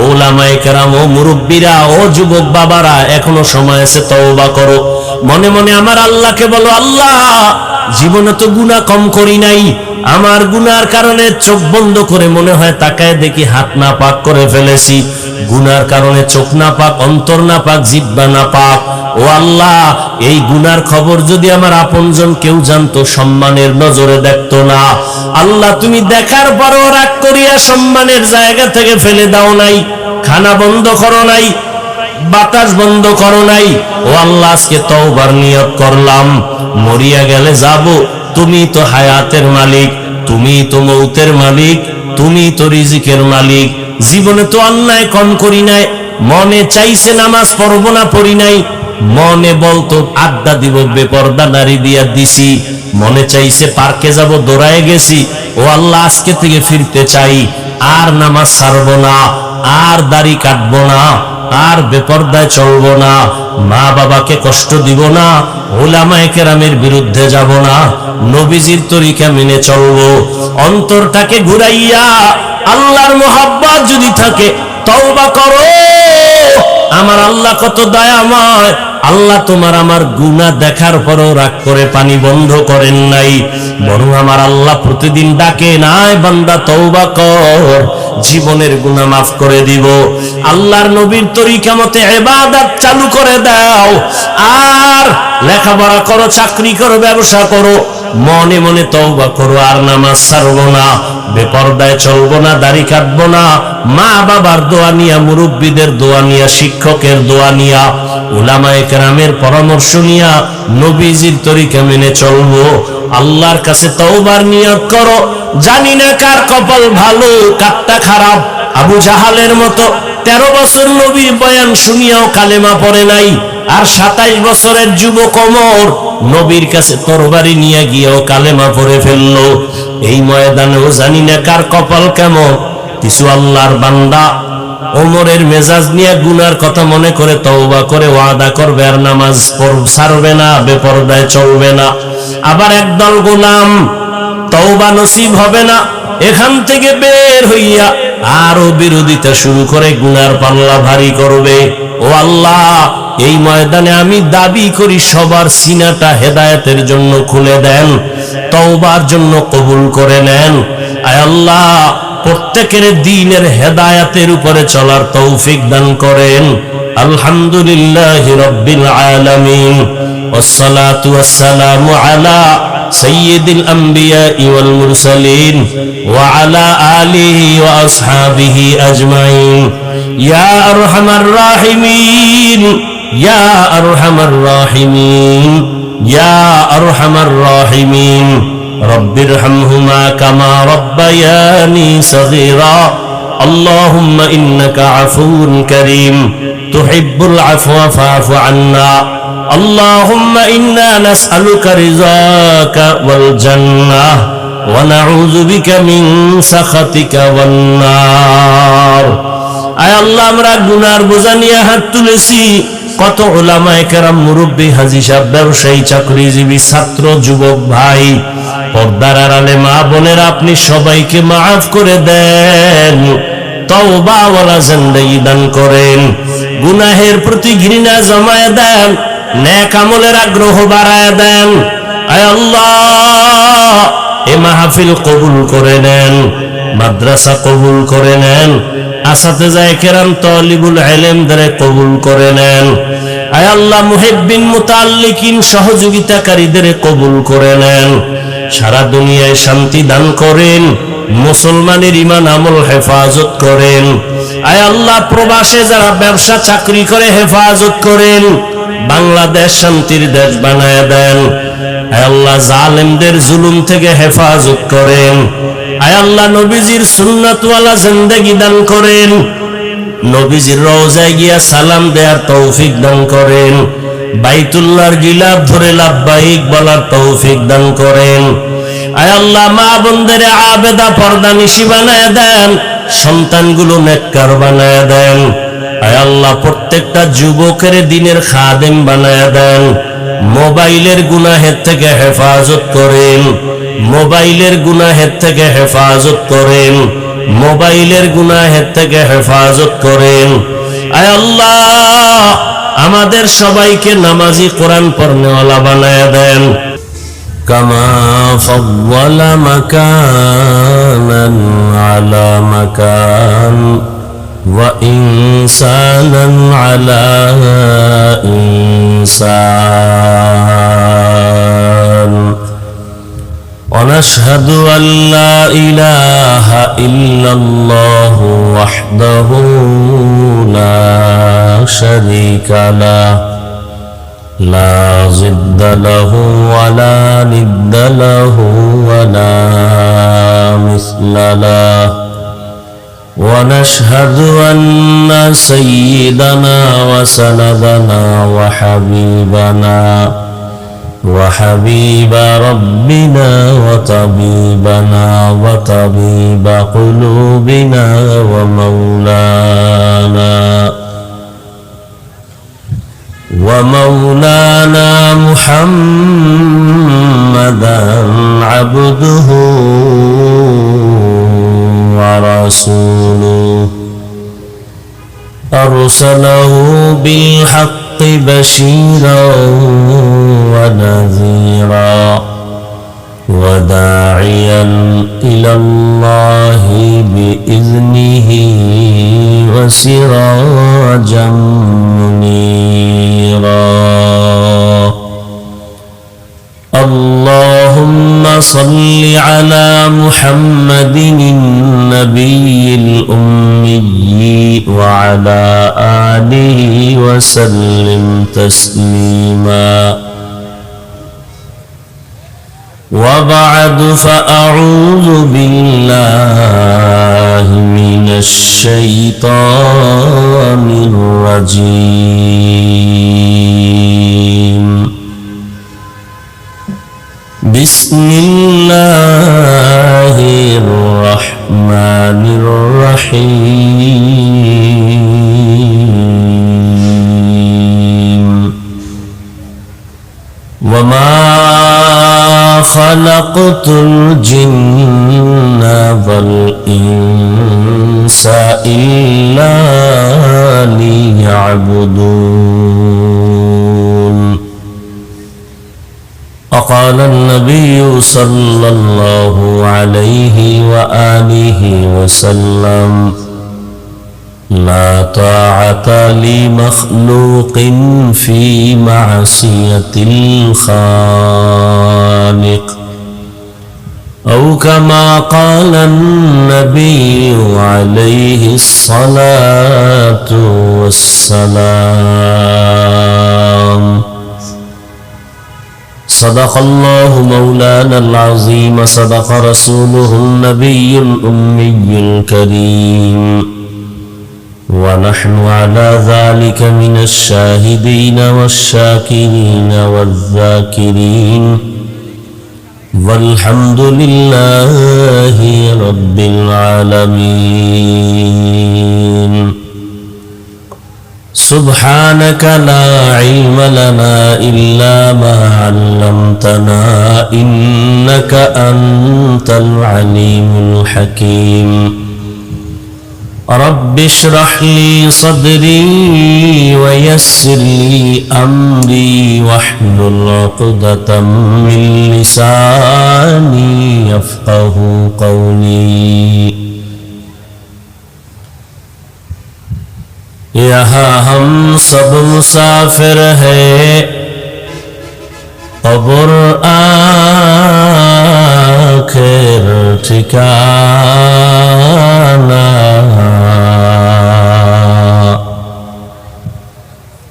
ওলামায়ে কেরাম, ও মুরব্বীরা, ও যুবক বাবারা, এখনো সময় আছে, তওবা করো। মনে মনে আমার আল্লাহকে বলো, আল্লাহ জীবনে তো গুনাহ কম করি নাই, আমার গুনার কারণে চোখ বন্ধ করে মনে হয় তাকায় দেখি হাত না পাক করে ফেলেছি। গুনার কারণে চোখ না পাক, অন্তর না পাক, জিহ্বা না পাক। ও আল্লাহ, এই গুনার খবর যদি আমার আপনজন কেউ জানতো, সম্মানের নজরে দেখতো না। আল্লাহ, তুমি দেখার পরও রাগ করিয়া সম্মানের জায়গা থেকে ফেলে দাও নাই, খানা বন্ধ করো নাই, বাতাস বন্ধ করো নাই। ও আল্লাহ, আজকে তওবার নিয়ত করলাম, মরিয়া গেলে যাব, তুমি তো হায়াতের মালিক, তুমি তো মৌতের মালিক, তুমি তো রিজিকের মালিক। জীবনে তো অন্যায় কম করি নাই, মনে চাইছে নামাজ পড়বো না, পড়ি নাই, মনে বলতো আড্ডা দিব, বেপরদা নারী দিয়া দিছি, মনে চাইছে পার্কে যাব, দৌড়ায় গেছি। ও আল্লাহ, আজকে থেকে ফিরতে চাই, আর নামাজ ছাড়বো না, আর দাড়ি কাটবো না, আর বেপরদায় চলবো না, মা বাবাকে কষ্ট দিব না, উলামায়ে কেরামের বিরুদ্ধে যাব না, নবীজির তরিকা মেনে চলবো। অন্তরটাকে ঘুরাইয়া আল্লাহর মোহাব্বত যদি থাকে, তওবা করো। আমার আল্লাহ কত দয়াময়, আল্লাহ তোমার আমার গুনাহ দেখার পরও রাগ করে পানি বন্ধ করেন নাই, বরং আমার আল্লাহ প্রতিদিন ডাকে, নাই বান্দা তওবা কর, জীবনের গুনাহ মাফ করে দিব। আল্লাহর নবীর তরিকা মতে ইবাদত চালু করে দাও, আর লেখাপড়া করো, চাকরি করো, ব্যবসা করো, মনে মনে তওবা করো, আর নামাজ ছাড়বো না, বেপরদায় চলবো না, দাড়ি কাটবো না, মা বাবার দোয়া নিয়া, মুরব্বীদের দোয়া নিয়া, শিক্ষকের দোয়া নিয়া, উলামায়ে কেরামের পরামর্শ নিয়া নবীজির তরিকা মেনে চলবো। আল্লাহর কাছে তওবার নিয়ত করো। জানি না কার কপাল ভালো, কারটা খারাপ। আবু জাহালের মতো 13 বছর নবীর বয়ান শুনিয়াও কালেমা পড়ে নাই, আর 27 বছরের যুবক ওমর নবীর কাছে তরবারি নিয়ে গিয়েও কালেমা পড়ে ফেললো। এই ময়দানেও জানি না কার কপাল কেমন। কিছু আল্লাহর বান্দা ওমরের মেজাজ নিয়ে গুনার কথা মনে করে তওবা করে ওয়াদা করবে, আর নামাজ ছাড়বে না, বেপরদায় চলবে না। আবার একদল গোলাম তওবা নসিব হবে না, এখান থেকে বের হইয়া আরো বিরোধিতা শুরু করে গুনার পাল্লা ভারী করবে। ও আল্লাহ, এই ময়দানে আমি দাবি করি সবার সিনাটা হেদায়েতের জন্য খুলে দেন, তওবার জন্য কবুল করে নেন। আয় আল্লাহ, প্রত্যেকের দ্বীনের হেদায়েতের উপরে চলার তৌফিক দান করেন। আলহামদুলিল্লাহি রাব্বিল আলামিন, ওয়াসসালাতু ওয়াসসালামু আলা সাইয়্যিদিল আমবিয়াই ওয়াল মুরসালিন ওয়া আলা আলিহি ওয়া আসহাবিহি আজমাইন। ইয়া আরহামার রাহিমিন, ইয়া আরহামার রাহিমিন, ইয়া আরহামার রাহিমিন। রব্বিরহামহুমা কামা রাব্বায়ানি সগীরা। আল্লাহুম্মা ইন্নাকা আফুউন কারীম, তুহিব্বুল আফওয়া ফা'ফু আন্না। আল্লাহুম্মা ইন্না নাসআলুকা রিযাকা ওয়াল জান্নাহ ওয়া নাউযু বিকা মিন সাখাতিকা ওয়ান নার। আয় আল্লাহ, আমরা গুনার বোঝা নিয়ে হাত তুলেছি। কত উলামায়ে কেরাম, মুরব্বী, হাজী সাহেব, ব্যবসায়ী, চাকরিজীবী, ছাত্র, যুবক ভাই, পর্দার আড়ালে মা বোনেরা, আপনি সবাইকে মাফ করে দেন, তওবা ওয়ালা জিন্দেগি দান করেন, গুনাহের প্রতি ঘৃণা জমায়ে দেন, নেক আমলের আগ্রহ বাড়ায় দেন। আয় আল্লাহ, এ মাহফিল কবুল করে নেন, মাদ্রাসা কবুল করে নেন, আসাতেজায়ে কেরাম, তালিবুল ইলমদের কবুল করে নেন। আয় আল্লাহ, মুহিব্বিন, মুতাআল্লিকিন, সহযোগিতাকারীদের কবুল করে নেন। সারা দুনিয়ায় শান্তি দান করেন, মুসলমানের ঈমান আমল হেফাজত করেন। আয় আল্লাহ, প্রবাসে যারা ব্যবসা চাকরি করে হেফাজত করেন, বাংলাদেশ শান্তির দেশ বানায় দেন। আয় আল্লাহ, জালেমদের জুলুম থেকে হেফাজত করেন। আয় আল্লাহ, নবীজির সুন্নাতওয়ালা জিন্দেগি দান করেন, নবীজির রওজায় গিয়া সালাম দেওয়ার তৌফিক দান করেন, বাইতুল্লাহর গিলাফ ধরে লাব্বাইক বলার তৌফিক দান করেন। আয় আল্লাহ, মা বোনদের আবেদা পর্দানিশী বানায় দেন, সন্তানগুলো নেককার বানায় দেন। আয় আল্লাহ, প্রত্যেকটা যুবকের দ্বীনের খাদেম বানায় দেন। মোবাইলের গুনাহের থেকে হেফাজত করেন, মোবাইলের গুনাহের থেকে হেফাজত করেন, মোবাইলের গুনাহের থেকে হেফাজত করেন। আয় আল্লাহ, আমাদের সবাইকে নামাজি, কোরআন পড়নেওয়ালা বানায় দেন। কামা ফাওয়ালা মাকানান আলা মাকান ওয়া ইনসানান আলা ইনসান। ونشهد أن لا إله إلا الله وحده لا شريك له، لا ضد له ولا ند له ولا مثل له. ونشهد أن سيدنا وسندنا وحبيبنا وحبيب ربنا وطبيبنا وطبيب قلوبنا ومولانا محمدا عبده ورسوله أرسله بالحق بشيرا ونذيرا وداعيا إلى الله بإذنه وسراجا منيرا اللهم صل على محمد النبي الأمي وعلى آله وسلم تسليما وبعد فأعوذ بالله من الشيطان الرجيم بسم الله الرحمن الرحيم وما خلقت الجن والإنس إلا ليعبدون وقال النبي صلى الله عليه وآله وسلم لا طاعة لمخلوق في معصية الخالق أو كما قال النبي عليه الصلاة والسلام صدق الله مولانا العظيم صدق رسوله النبي الأمي الكريم ونحن على ذلك من الشاهدين والشاكرين والذاكرين والحمد لله رب العالمين سبحانك لا علم لنا إلا ما علمتنا إنك أنت العليم الحكيم رب اشرح لي صدري ويسر لي أمري واحلل عقدة من لساني يفقه قولي यहाँ हम सब मुसाफिर हैं कब्र आखिर ठिकाना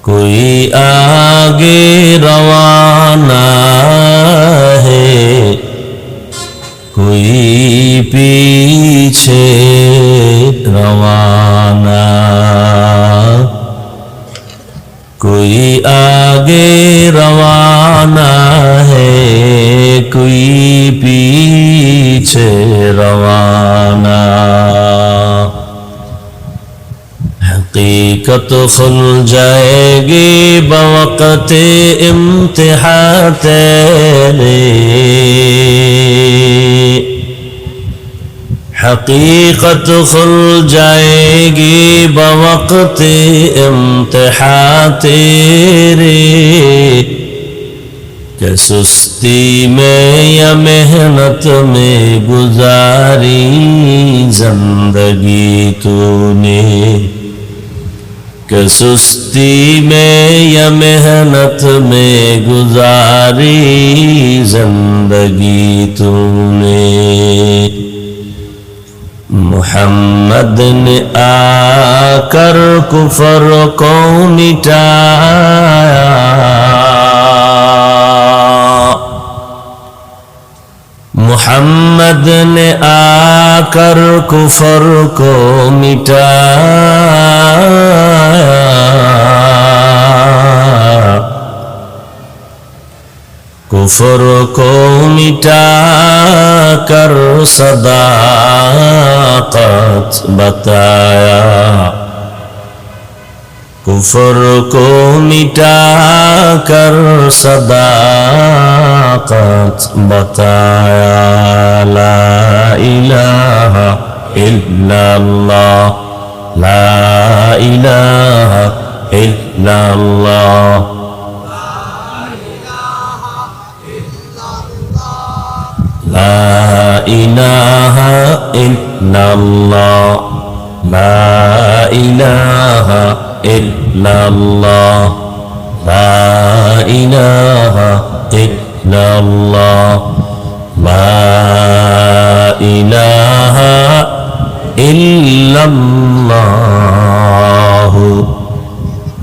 कोई आगे रवाना है कोई पीछे रवाना कोई आगे रवाना है कोई पीछे रवाना हकीकत खुल जाएगी बवक़्त इम्तिहान तेरे हकीकत खुल जाएगी बवक़्त इम्तिहान तेरे कि सुस्ती में या मेहनत में गुजारी जिंदगी तूने कि सुस्ती में या मेहनत में गुजारी जिंदगी तूने मुहम्मद ने आकर कुफर को मिटाया मुहम्मद ने आकर कुफर को मिटाया कुफर को मिटा कर सदाकत बताया कुफर को मिटा कर सदाकत बताया ला इलाहा इल्लल्लाह ला इलाहा ইল্লাল্লাহ লা ইলাহা ইল্লাল্লাহ লা ইলাহা ইল্লাল্লাহ লা ইলাহা ইল্লাল্লাহ লা ইলাহা ইল্লাল্লাহ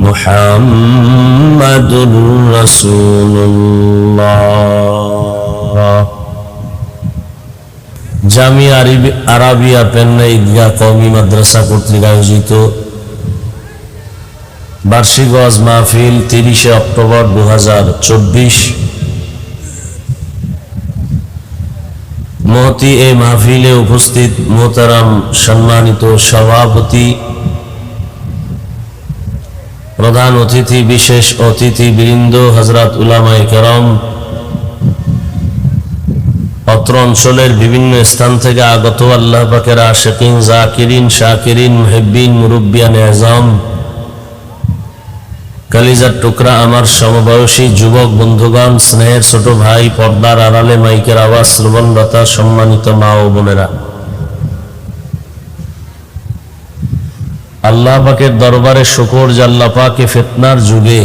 মুহাম্মাদুর রাসূলুল্লাহ। জামিয়া আরাবিয়া পেন্না ঈদগাহ কওমি মাদ্রাসা কর্তৃক আয়োজিত বার্ষিক ওয়াজ মাহফিল 30 অক্টোবর 2024। মহতি এই মাহফিলে উপস্থিত মোহতারাম সম্মানিত সভাপতি, প্রধান অতিথি, বিশেষ অতিথি বৃন্দ, হযরত উলামায়ে কেরাম, অত্র অঞ্চলের বিভিন্ন স্থান থেকে আগত আল্লাহ পাকের আশিকিন, জাকিরিন, শাকিরিন, মুহিব্বিন, মুরব্বিয়ানে আযম, কালিজার টুকরা আমার সমবয়সী যুবক বন্ধুগণ, স্নেহের ছোট ভাই, পর্দার আড়ালে মাইকের আওয়াজ শ্রবণরতা সম্মানিত মা ও বোনেরা, আল্লাহ পাকের দরবারে শুকর যে আল্লাহ পাকে ফিতনার যুগে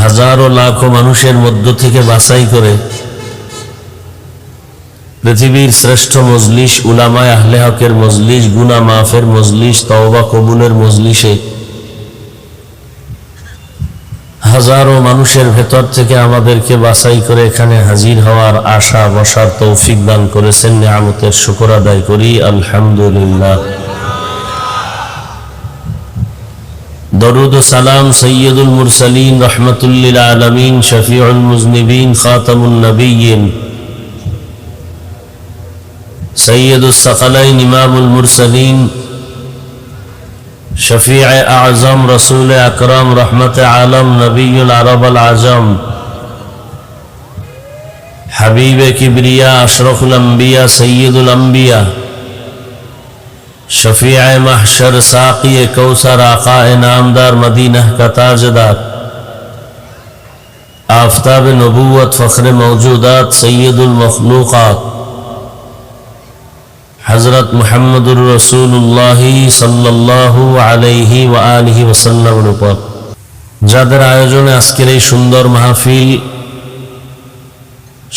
হাজারো লাখো মানুষের মধ্য থেকে বাছাই করে পৃথিবীর শ্রেষ্ঠ মজলিস, উলামায়ে আহলে হকের মজলিস, গুনাহ মাফের মজলিস, তওবা কবুলের মজলিসে হাজারো মানুষের ভেতর থেকে আমাদেরকে বাছাই করে এখানে হাজির হওয়ার আশা বসার তৌফিক দান করেছেন। নিয়ামতের শুকর আদায় করি আলহামদুলিল্লাহ। দরুদ ও সালাম সৈয়দুল মুরসালিন, রহমাতুল লিল আলামিন, শফিউল মুজনিবিন, খাতামুন নবিয়্যিন, সৈয়দুস সাকালাইন, ইমামুল মুরসালিন, শফিউ আযম, রাসূল আকরাম, রহমতে আলম, নবিয়ুল আরব আল আজম, হাবিবে কিবরিয়া, আশরাফুল আম্বিয়া, সৈয়দুল আম্বিয়া, शफीअ महशर, साक़ी कौसर, आक़ाए नामदार, मदीना का ताजदार, आफ़ताब नबूवत, फ़ख्र मौजूदात, सैयदुल मखलूक़ात, हज़रत मुहम्मदुर रसूलुल्लाह सल्लल्लाहु अलैहि व आलिहि वसल्लम উপর যাদের আয়োজনে আজকের এই সুন্দর মাহফিল,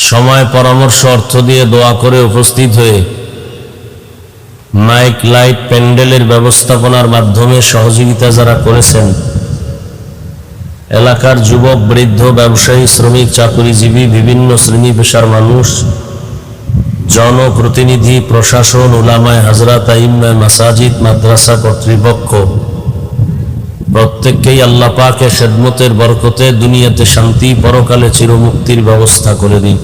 সময়, পরামর্শ, অর্থ দিয়ে দোয়া করে উপস্থিত হয়ে মাইক, লাইট, প্যান্ডেলের ব্যবস্থাপনার মাধ্যমে সহযোগিতা যারা করেছেন, এলাকার যুবক, বৃদ্ধ, ব্যবসায়ী, শ্রমিক, চাকরিজীবী, বিভিন্ন শ্রেণী পেশার মানুষ, জনপ্রতিনিধি, প্রশাসন, উলামায়ে হযরত, আইম্মায়ে মাসাজিদ, মাদ্রাসা কর্তৃপক্ষ, প্রত্যেককেই আল্লাহ পাকের খেদমতের বরকতে দুনিয়াতে শান্তি, পরকালে চিরমুক্তির ব্যবস্থা করে দিন।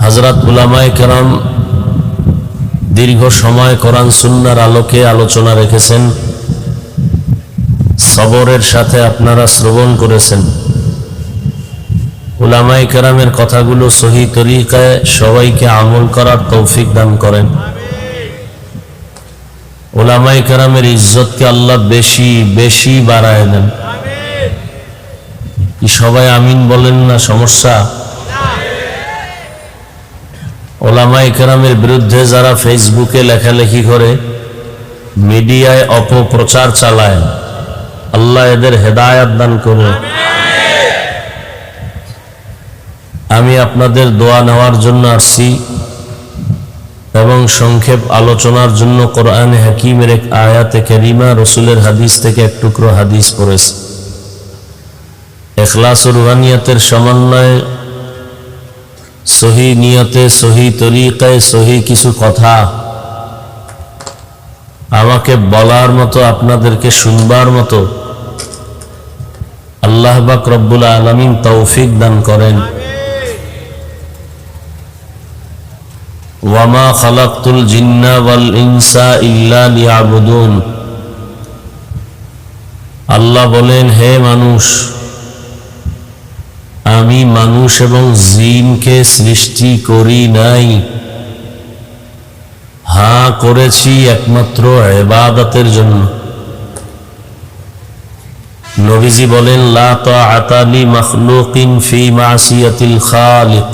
হযরত উলামায়ে কেরাম দীর্ঘ সময় কোরআন সুন্নাহর আলোকে আলোচনা রেখেছেন, সবরের সাথে আপনারা শ্রবণ করেছেন। উলামায়ে কেরামের কথাগুলো সহি তরিকায় সবাইকে আমল করার তৌফিক দান করেন। উলামায়ে কেরামের ইজ্জতকে আল্লাহ বেশি বেশি বাড়ায় দেন। কি সবাই আমিন বলেন না? সমস্যা? উলামায়ে কেরামের বিরুদ্ধে যারা ফেসবুকে লেখালেখি করে, মিডিয়ায় অপপ্রচার চালায়, আল্লাহ এদের হেদায়েত দান করুন। আমি আপনাদের দোয়া নেওয়ার জন্য আসছি এবং সংক্ষেপ আলোচনার জন্য কোরআনে হাকিমের এক আয়াতে কারিমা, রসুলের হাদিস থেকে এক টুকরো হাদিস পড়েছি। ইখলাস ও রুহানিয়াতের সমন্বয়ে, সহি নিয়তে, সহি তরিকায়, সহি কিছু কথা আমাকে বলার মতো, আপনাদেরকে শুনবার মতো আল্লাহ পাক রব্বুল আলামিন তৌফিক দান করেন। ওয়ামা খালাকতুল জিন্না ওয়াল ইনসা ইল্লা লিয়াবুদুন। আল্লাহ বলেন, হে মানুষ, আমি মানুষ এবং জিনকে সৃষ্টি করি নাই হ্যাঁ করেছি একমাত্র ইবাদতের জন্য। নবীজি বলেন, লা তাআতা লি মাখলুকিন ফি মাসিয়াতিল খালিক।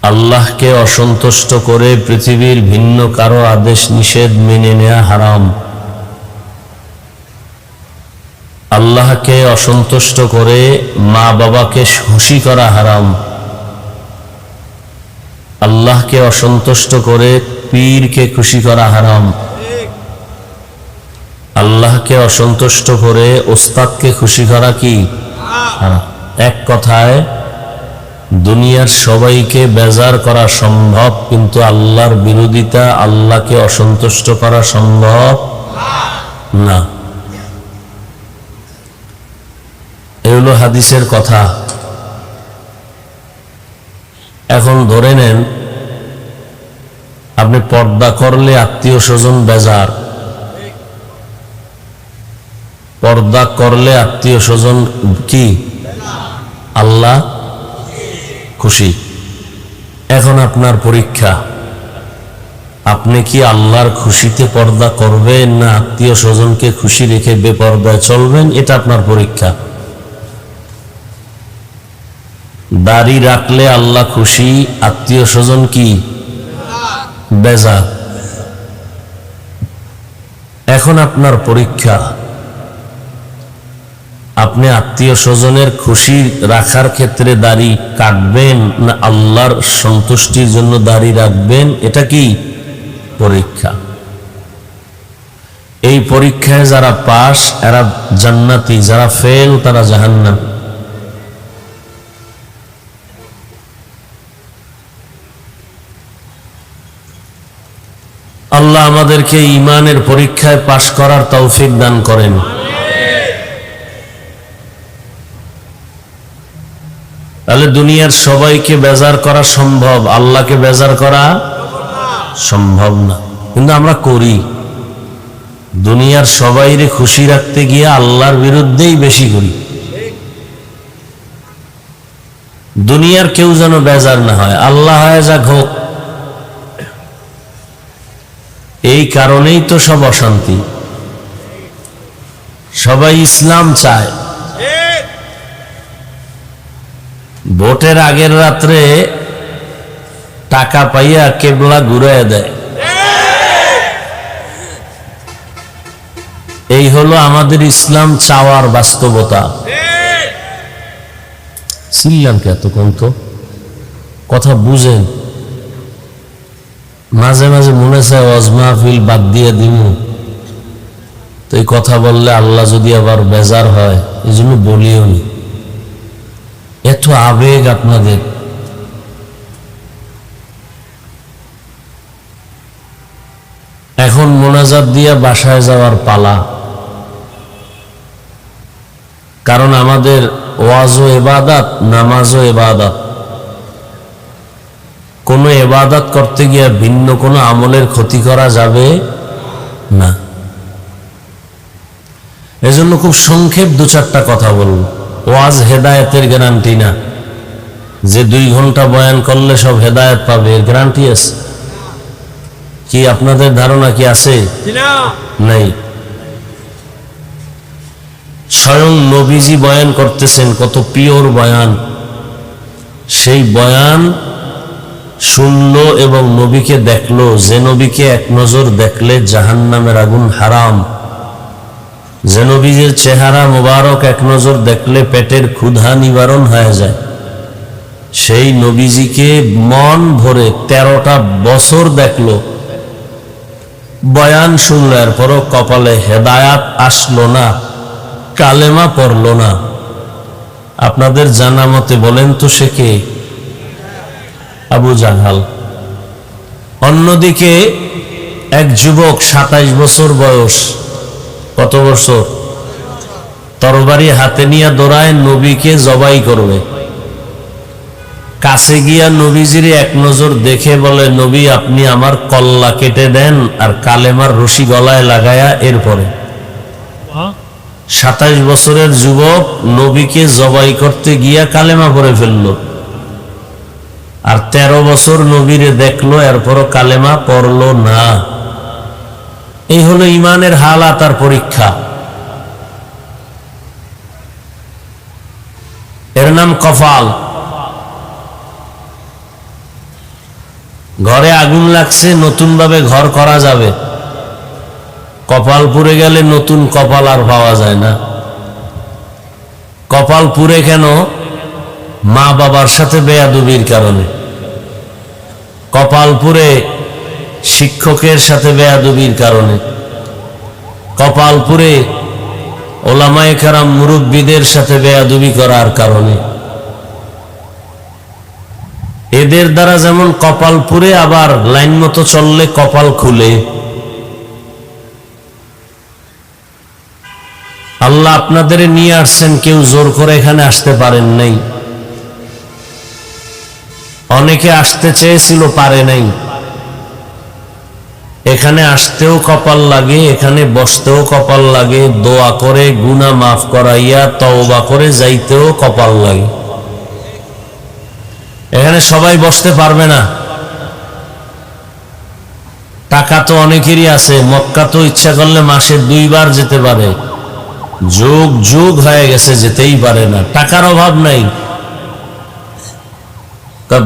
আল্লাহকে অসন্তুষ্ট করে পৃথিবীর ভিন্ন কারো আদেশ নিষেধ মেনে নেওয়া হারাম। আল্লাহকে অসন্তুষ্ট করে মা বাবাকে খুশি করা হারাম। আল্লাহকে অসন্তুষ্ট করে পীরকে খুশি করা হারাম। আল্লাহকে অসন্তুষ্ট করে ওস্তাদকে খুশি করা কি হারাম। এক কথায় দুনিয়ার সবাইকে বেজার করা সম্ভব, কিন্তু আল্লাহর বিরোধিতা, আল্লাহকে অসন্তুষ্ট করা সম্ভব না। এগুলো হাদিসের কথা। এখন ধরে নেন আপনি পর্দা করলে আত্মীয় স্বজন বেজার, পর্দা করলে আত্মীয় স্বজন কি আল্লাহ খুশি। এখন আপনার পরীক্ষা, আপনি কি আল্লাহর খুশিতে পর্দা করবেন না আত্মীয় স্বজনকে খুশি রেখে বেপর্দায় চলবেন? এটা আপনার পরীক্ষা। দাড়ি রাখলে আল্লাহ খুশি, আত্মীয় স্বজন কি বেজার। এখন আপনার পরীক্ষা, আপনি আত্মীয় স্বজনের খুশি রাখার ক্ষেত্রে দাড়ি কাটবেন না আল্লাহর সন্তুষ্টির জন্য দাড়ি রাখবেন? এটা কি পরীক্ষা। এই পরীক্ষায় যারা পাস এরা জান্নাতি, যারা ফেল তারা জাহান্নামী। আল্লাহ আমাদেরকে ঈমানের পরীক্ষায় পাশ করার তৌফিক দান করেন। তাহলে দুনিয়ার সবাইকে বেজার করা সম্ভব, আল্লাহকে বেজার করা সম্ভব না, কিন্তু আমরা করি। দুনিয়ার সবাইরে খুশি রাখতে গিয়ে আল্লাহর বিরুদ্ধেই বেশি করি। দুনিয়ার কেউ যেন বেজার না হয়, আল্লাহ হয়ে যাক হোক। এই কারণেই তো সব অশান্তি। সবাই ইসলাম চায়, ভোটের আগের রাত্রে টাকা পাইয়া কেবলা ঘুরাইয়া দেয়। এই হলো আমাদের ইসলাম চাওয়ার বাস্তবতা। সিল্লামকে এতক্ষণ তো কথা বুঝেন। মাঝে মাঝে মনে চায় ওয়াজ মাহফিল বাদ দিয়ে দিমু, তো এই কথা বললে আল্লাহ যদি আবার বেজার হয়, এই জন্য বলিও নি। এত আবেগ আপনাদের। এখন মোনাজাত দিয়া বাসায় যাওয়ার পালা, কারণ আমাদের ওয়াজও ইবাদত, নামাজও ইবাদত। কোনো ইবাদত করতে গিয়ে ভিন্ন কোনো আমলের ক্ষতি করা যাবে না। এজন্য খুব সংক্ষেপ দু চারটা কথা বলব। ওয়াজ হেদায়েতের গ্যারান্টি না, যে 2 ঘন্টা বয়ান করলে সব হেদায়েত পাবে, এর গ্যারান্টি আছে কি? আপনাদের ধারণা কি আছে? নাই। স্বয়ং নবীজি বয়ান করতেছেন, কত পিওর বয়ান। সেই বয়ান শুনলো এবং নবীকে দেখলো। যে নবীকে এক নজর দেখলে জাহান্নামের আগুন হারাম, যে নবীর চেহারা মোবারক এক নজর দেখলে পেটের ক্ষুধা নিবারণ হয়ে যায়, সেই নবীজিকে মন ভরে 13টা বছর দেখলো, বয়ান শুনলো, এরপরও কপালে হেদায়াত আসলো না, কালেমা পড়লো না। আপনাদের জানা মতে বলেন তো সে কে? আবু জাহাল। অন্যদিকে এক যুবক 27 বছর বয়স, কত বছর? তরবারি হাতে নিয়ে দৌড়ায়, নবীকে জবাই করবে। কাছে গিয়া নবীজির এক নজর দেখে বলে, নবী আপনি আমার কল্লা কেটে দেন আর কালেমার রশি গলায় লাগায়া এরপরে। 27 বছরের যুবক নবীকে জবাই করতে গিয়া কালেমা পড়ে ফেলল। আর 13 বছর নবীরে দেখলো, এরপরও কালেমা পড়লো না। এই হলো ইমানের হালাত আর পরীক্ষা। এর নাম কপাল। ঘরে আগুন লাগছে, নতুন ভাবে ঘর করা যাবে, কপাল পুড়ে গেলে নতুন কপাল আর পাওয়া যায় না। কপাল পুড়ে কেন? মা বাবার সাথে বেয়াদবির কারণে। কপাল পুড়ে শিক্ষকের সাথে বেয়াদবির কারণে। কপাল পুড়ে ওলামায়ে কেরাম মুরব্বীদের সাথে বেয়াদবি করার কারণে। এদের দ্বারা যেমন কপাল পুড়ে, আবার লাইন মতো চললে কপাল খুলে। আল্লাহ আপনাদের নিয়ে আসছেন, কেউ জোর করে এখানে আসতে পারেন নাই। অনেকে আসতে চেয়েছিল, পারে নাই। এখানে আসতেও কপাল লাগে, এখানে বসতেও কপাল লাগে, দোয়া করে গুনাহ মাফ করাইয়া তওবা করে যাইতেও কপাল লাগে। এখানে সবাই বসতে পারবে না। টাকা তো অনেকেরই আছে, মক্কা তো ইচ্ছা করলে মাসে 2 বার যেতে পারে, যুগ যুগ হয়ে গেছে যেতেই পারে না, টাকার অভাব নাই।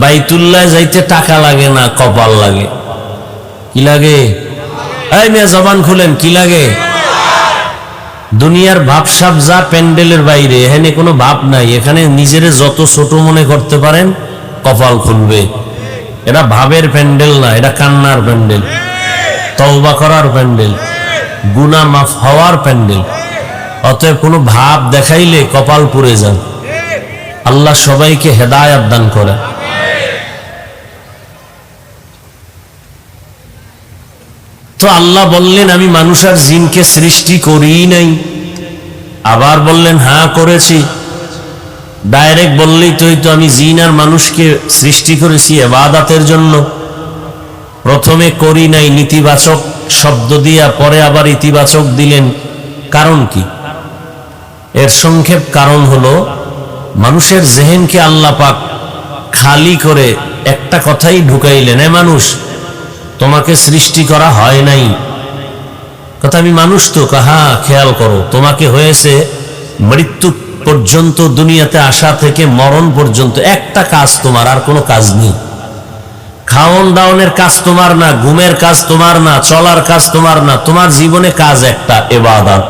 বাইতুল্লাহ যাইতে টাকা লাগে না, কপাল লাগে। কি লাগে? এই মিয়া জবান খুলেন, কি লাগে? দুনিয়ার ভাবসাব যা প্যান্ডেলের বাইরে, এখানে কোনো ভাব নাই। এখানে নিজেরে যত ছোট মনে করতে পারেন, কপাল খুলবে। এটা ভাবের প্যান্ডেল না, এটা কান্নার প্যান্ডেল, তওবা করার প্যান্ডেল, গুনাহ মাফ হওয়ার প্যান্ডেল। অতএব কোনো ভাব দেখাইলে কপাল পুড়ে যান। আল্লাহ সবাইকে হেদায়েত দান করে। তো আল্লাহ বললেন, আমি মানুষ আর জিনকে সৃষ্টি করি নাই। আবার বললেন, হ্যাঁ করেছি। ডাইরেক্ট বললেই তো হইতো, আমি জিন আর মানুষকে সৃষ্টি করেছি ইবাদতের জন্য। প্রথমে করি নাই নেতিবাচক শব্দ দিয়া, পরে আবার ইতিবাচক দিলেন। কারণ কি? এর সংক্ষেপ কারণ হলো, মানুষের জেহেনকে আল্লাহ পাক খালি করে একটা কথাই ঢুকাইলেন, এ মানুষ, তোমাকে সৃষ্টি করা হয় নাই। কথা, আমি মানুষ তো? হ্যাঁ, খেয়াল করো, তোমাকে হয়েছে মৃত্যু পর্যন্ত, দুনিয়াতে আসা থেকে মরণ পর্যন্ত একটা কাজ তোমার, আর কোনো কাজ নেই। খাওন দাওনের কাজ তোমার না, ঘুমের কাজ তোমার না, চলার কাজ তোমার না। তোমার জীবনে কাজ একটা, ইবাদত।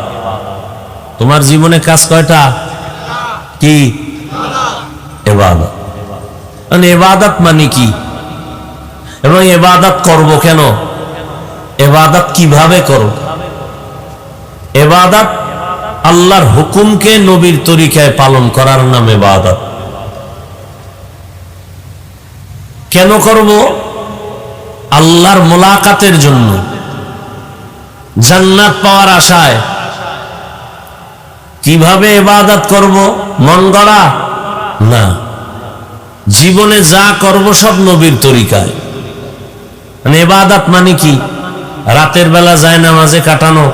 তোমার জীবনে কাজ কয়টা? কি? ইবাদত। মানে ইবাদত মানে কি, এবং ইবাদত করব কেন, ইবাদত কিভাবে করব? ইবাদত আল্লাহর হুকুমকে নবীর তরিকায় পালন করার নাম ইবাদত। কেন করব? আল্লাহর মুলাকাতের জন্য, জান্নাত পাওয়ার আশায়। কিভাবে ইবাদত করব? মন গড়া না, জীবনে যা করব সব নবীর তরিকায়। মানে ইবাদত মানে কি? রাতের বেলা যায় নামাজে কাটানো,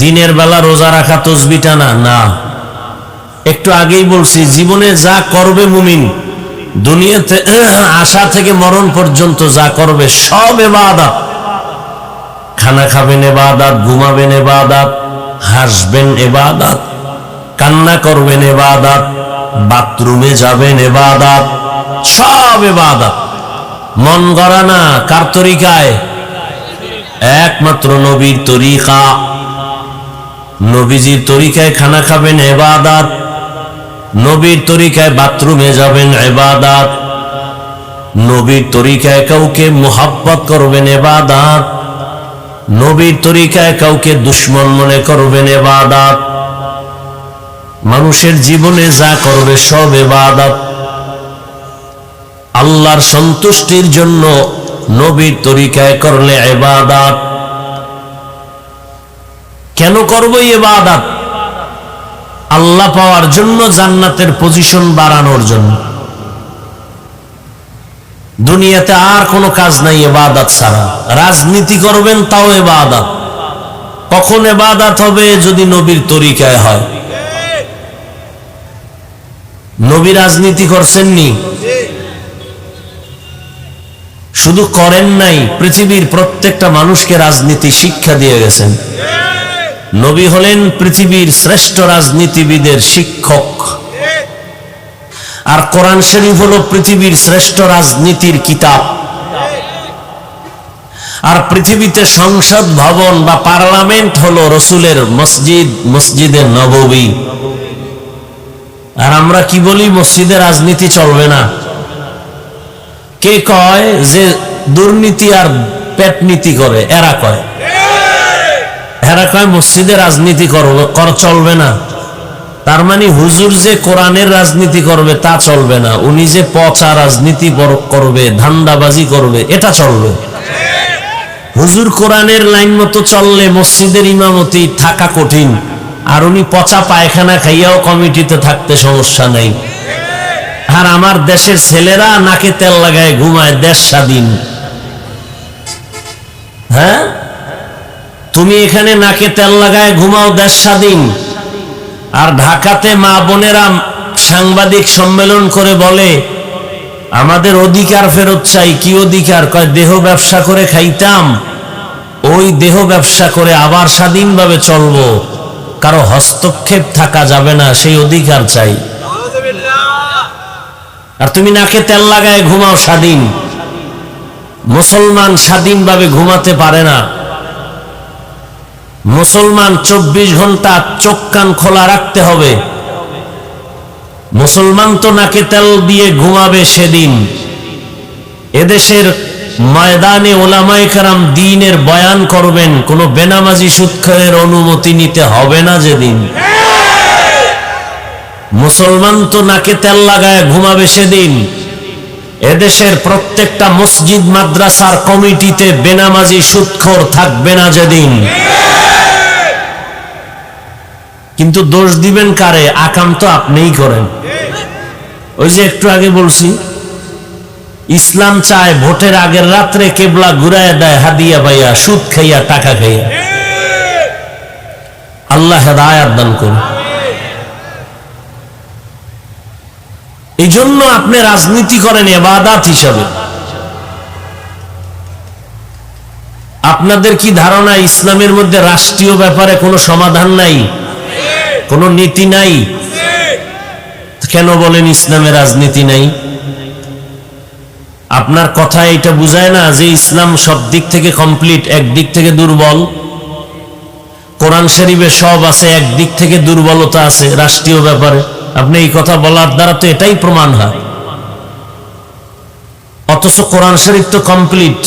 দিনের বেলা রোজা রাখা, তসবিহ টানা না। একটু আগেই বলছি, জীবনে যা করবে মুমিন, দুনিয়াতে আসা থেকে মরণ পর্যন্ত যা করবে সব ইবাদত। খানা খাবেন ইবাদত, ঘুমাবেন ইবাদত, হাসবেন ইবাদত, কান্না করবেন ইবাদত, বাথরুমে যাবেন ইবাদত, সব ইবাদত। মন গড়া না। কার তরিকায়? একমাত্র নবীর তরিকা। নবীজির তরিকায় খানা খাবেন ইবাদত, নবীর তরিকায় বাথরুমে যাবেন ইবাদত, নবীর তরিকায় কাউকে মুহাব্বত করবেন ইবাদত, নবীর তরিকায় কাউকে দুশ্মন মনে করবেন ইবাদত। মানুষের জীবনে যা করবে সব ইবাদত। আল্লাহর সন্তুষ্টির জন্য নবীর তরিকায় করলে ইবাদত। কেন করব ইবাদত? আল্লাহ পাওয়ার জন্য, জান্নাতের পজিশন বাড়ানোর জন্য। দুনিয়াতে আর কোনো কাজ নাই ইবাদত ছাড়া। রাজনীতি করবেন তাও ইবাদত। কখন ইবাদত হবে? যদি নবীর তরিকায় হয়। নবী রাজনীতি করছেননি? শুধু করেন নাই, পৃথিবীর প্রত্যেকটা মানুষকে রাজনীতি শিক্ষা দিয়ে গেছেন। নবী হলেন পৃথিবীর শ্রেষ্ঠ রাজনীতিবিদের শিক্ষক, আর কোরআন শরীফ হলো পৃথিবীর শ্রেষ্ঠ রাজনীতির কিতাব। আর পৃথিবীতে সংসদ ভবন বা পার্লামেন্ট হলো রসুলের মসজিদ, মসজিদে নববী। আর আমরা কি বলি? মসজিদে রাজনীতি চলবে না। কে কয় যে দুর্নীতি আর পেটনীতি করে? এরা কয়। এরা কয় মসজিদে রাজনীতি চলবে না। তার মানে হুজুর যে কোরআনের রাজনীতি করবে তা চলবে না, উনি যে পচা রাজনীতি করবে, ধান্দাবাজি করবে, এটা চলবে। হুজুর কোরআনের লাইন মতো চললে মসজিদের ইমামতি থাকা কঠিন, আর উনি পচা পায়খানা খাইয়াও কমিটিতে থাকতে সমস্যা নাই। আর আমার দেশের ছেলেরা নাকে তেল লাগায় ঘুমায়, দেশ স্বাধীন। হ্যাঁ, তুমি এখানে নাকে তেল লাগায় ঘুমাও, দেশ স্বাধীন। আর ঢাকাতে মা বোনেরা সাংবাদিক সম্মেলন করে বলে আমাদের অধিকার ফেরত চাই। কি অধিকার? কয় দেহ ব্যবসা করে খাইতাম, ওই দেহ ব্যবসা করে আবার স্বাধীনভাবে চলবো, কারো হস্তক্ষেপ থাকা যাবে না, সেই অধিকার চাই। আর তুমি নাকে তেল লাগায় ঘুমাও স্বাধীন। মুসলমান স্বাধীনভাবে ঘুমাতে পারে না। মুসলমান 24 ঘন্টা চোখ কান খোলা রাখতে হবে। মুসলমান তো নাকে তেল দিয়ে ঘুমাবে সেদিন এদেশের ময়দানে ওলামায়ে কেরাম দ্বীনের বয়ান করবেন, কোন বেনামাজি সুদখোরের অনুমতি নিতে হবে না যেদিন। মুসলমান তো নাকে তেল লাগায় ঘুমাবে সেদিন এদেশের প্রত্যেকটা মসজিদ মাদ্রাসার কমিটিতে বেনামাজি সুদখোর থাকবে না যেদিন। কিন্তু দোষ দিবেন কারে? আকাম তো আপনিই করেন। ওই যে একটু আগে বলছি, ইসলাম চায় ভোটের আগের রাত্রে কেবলা ঘুরায় দেয় হাদিয়া পাইয়া, সুদ খাইয়া, টাকা খাইয়া। আল্লাহ হেদায়েত দান করুন। এই জন্য আপনি রাজনীতি করেন ইবাদত হিসাবে। আপনাদের কি ধারণা ইসলামের মধ্যে রাষ্ট্রীয় ব্যাপারে কোনো সমাধান নাই, কোনো নীতি নাই? কেন বলেন ইসলামে রাজনীতি নাই? আপনার কথা এটা বুঝায় না যে ইসলাম সব দিক থেকে কমপ্লিট, একদিক থেকে দুর্বল। কোরআন শরীফে সব আছে, একদিক থেকে দুর্বলতা আছে রাষ্ট্রীয় ব্যাপারে। আপনি এই কথা বলার দ্বারা তো এটাই প্রমাণ হয়। অথচ কোরআন শরীফ তো কমপ্লিট,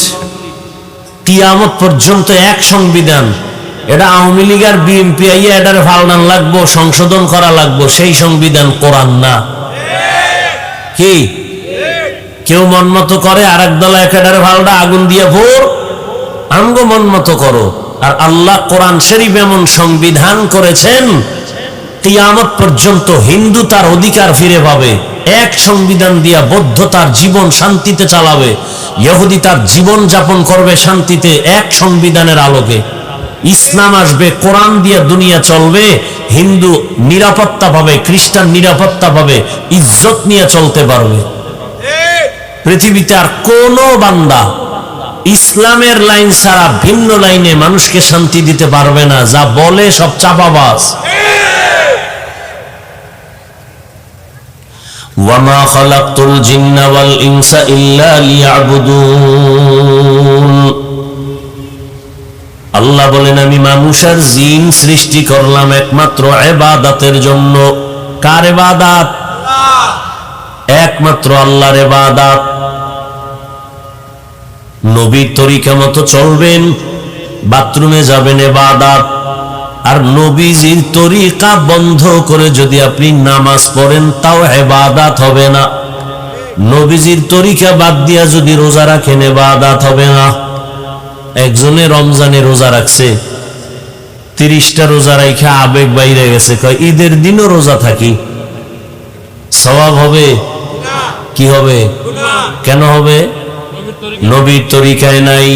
কিয়ামত পর্যন্ত এক সংবিধান। এটা আওয়ামী লীগ আর বিএনপি আইয়া এটার ফালনান লাগবো, সংশোধন করা লাগবো, সেই সংবিধান কোরআন না। কি কেউ মন মতো করে, আর এক দল একেবারে ফালটা আগুন দিয়ে ভোর, আমগো মন মতো করো। আর আল্লাহ কোরআন শরীফ এমন সংবিধান করেছেন কিয়ামত পর্যন্ত হিন্দু তার অধিকার ফিরে পাবে। এক সংবিধান দিয়া বৌদ্ধ তার জীবন শান্তিতে চালাবে, ইহুদি তার জীবন যাপন করবে শান্তিতে এক সংবিধানের আলোকে। ইসলাম আসবে, কোরআন দিয়া দুনিয়া চলবে, হিন্দু নিরাপত্তা পাবে, খ্রিস্টান নিরাপত্তা পাবে, ইজ্জত নিয়ে চলতে পারবে। পৃথিবীতে আর কোন বান্দা ইসলামের লাইন ছাড়া ভিন্ন লাইনে মানুষকে শান্তি দিতে পারবে না। যা বলে সব চাপাবাজ। ওয়ামা খালাকতুল জিন্না ওয়াল ইনসা ইল্লা লিয়াবুদুন। আল্লাহ বলেন আমি মানুষ আর জিন সৃষ্টি করলাম একমাত্র ইবাদতের জন্য। কার ইবাদত? একমাত্র আল্লাহর ইবাদত। নবীর তরিকা মতো চলবেন, বাথরুমে যাবেন ইবাদত। আর নবীজির তরিকা বন্ধ করে যদি আপনি নামাজ পড়েন তাও ইবাদত হবে না। নবীজির তরিকা বাদ দিয়া যদি রোজা রাখেন ইবাদত হবে না। একজনে রমজানে রোজা রাখছে, 30টা রোজা রাখা আবেগ বাইরে গেছে, কয় ঈদের দিনও রোজা থাকি, সওয়াব হবে? কি হবে? কেন হবে? নবীর তরিকায় নাই।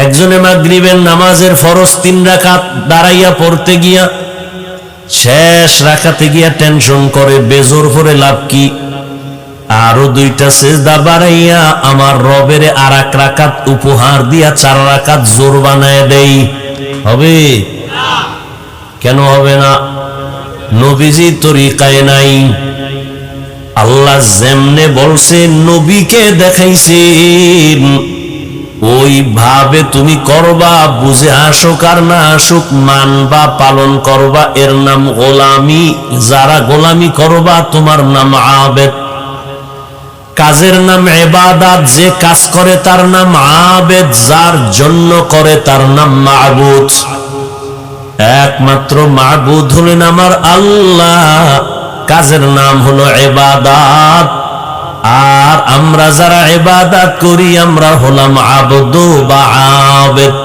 একজনে মাগরিবের নামাজের ফরজ 3 রাকাত দাঁড়াইয়া পড়তে গিয়া শেষ রাকাতে গিয়া টেনশন করে বেজোর করে লাভ কি? আরো 2টা সেজদা বাড়াইয়া আমার রবের আর 1 রাকাত উপহার দিয়া 4 রাকাত জোর বানায় দেই, হবে? কেন হবে না? নবীজি তরিকায় নাই। আল্লাহ যেমনে বলছেন নবীকে দেখাইছেন ওইভাবে তুমি করবা, বুঝে আসুক আর না আসুক মানবা, পালন করবা, এর নাম গোলামি। যারা গোলামি করবা তোমার নাম আবেদ। কাজের নাম ইবাদত, যে কাজ করে তার নাম আবেদ, যার জন্য করে তার নাম মাবুদ। একমাত্র মাবুদ হলেন আমার আল্লাহ, কাজের নাম হলো ইবাদত। আর আমরা যারা ইবাদত করি আমরা হলাম আবদ বা আবেদ।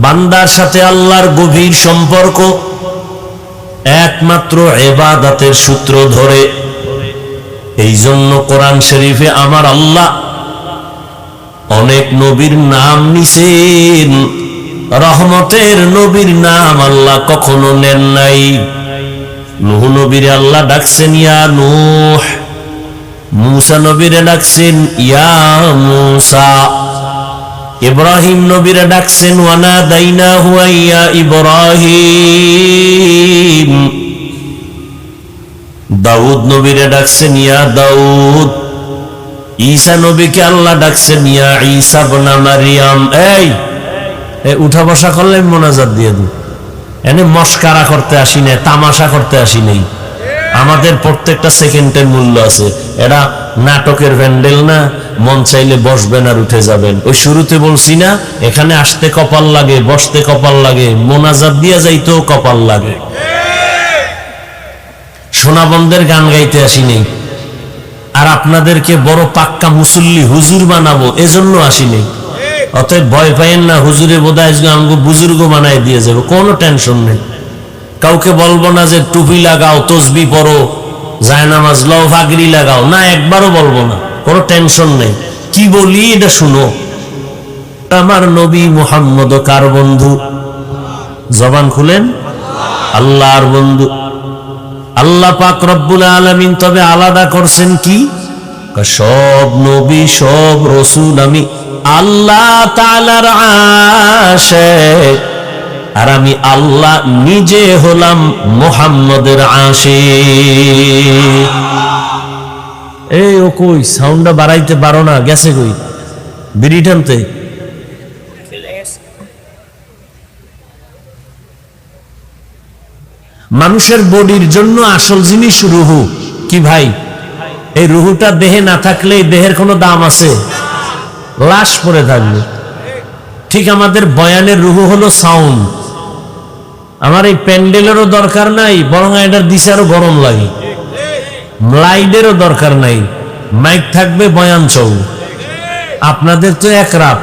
বান্দার সাথে আল্লাহর গভীর সম্পর্ক একমাত্র ইবাদতের সূত্র ধরে। এই জন্য কোরআন শরীফে আমার আল্লাহ অনেক নবীর নাম নিছেন, রহমতের নবীর নাম আল্লাহ কখনো নেন নাই। নূহ নবীরে আল্লাহ ডাকছেন ইয়া নূহ, মূসা নবীরে ডাকছেন ইয়া মূসা, ইব্রাহিম নবীরে ডাকছেন ওয়ানাদাইনাহু ইয়া ইব্রাহিম, দাউদ নবীরে ডাকছেন ইয়া দাউদ, ঈসা নবীকে আল্লাহ ডাকছেন ইয়া ঈসা ইবনে মারইয়াম। এই উঠা বসা করলে মোনাজাত দিয়ে দিই, এনে মস্কারা করতে আসি নাই, তামাশা করতে আসি নাই। আমাদের প্রত্যেকটা সেকেন্ডের মূল্য আছে। এটা নাটকের প্যান্ডেল না, মন চাইলে বসবেন আর উঠে যাবেন। ওই শুরুতে বলছি না, এখানে আসতে কপাল লাগে, বসতে কপাল লাগে, মোনাজাত দিয়া যাইতেও কপাল লাগে। সোনাবন্দের গান গাইতে আসি নেই, আর আপনাদেরকে বড় পাক্কা মুসল্লি হুজুর বানাবো এজন্য আসি নেই। অতএব ভয় পাইয়েন না, হুজুরে বোধহয় আমাকে বুজুর্গ বানাই দিয়ে যাবে, কোনো টেনশন নেই। কাউকে বলবো না যে টুপি লাগাও, তসবি পড়ো, জায়নামাজ লও, পাগড়ি লাগাও, না, একবারও বলবো না, কোনো টেনশন নেই। কি বলি এটা শুনো। আমার নবী মুহাম্মদ কার বন্ধু? জবান খুলেন, আল্লাহর বন্ধু। আল্লাহ পাক রব্বুল আলামিন তবে আলাদা করছেন কি? সব নবী সব রাসূল আমি আল্লাহ তাআলার আশিক, আর আমি আল্লাহ নিজে হলাম মুহাম্মদের আশিক। এই ও কই সাউন্ডটা বাড়াইতে পারো না? গেছে কই? বিড়ি টানতে? মানুষের বডির জন্য আসল জিনিস রুহু। কি ভাই, এই রুহুটা দেহে না থাকলে দেহের কোনো দাম আছে? লাশ পড়ে থাকবে। ঠিক আমাদের বয়ানের রুহু হলো সাউন্ড। আমার এই প্যান্ডেলেরও দরকার নাই, বরং এটার দিশে আরো গরম লাগে। লাইটেরও দরকার নাই, মাইক থাকবে, বয়ান চলবে। আপনাদের তো এক রাত,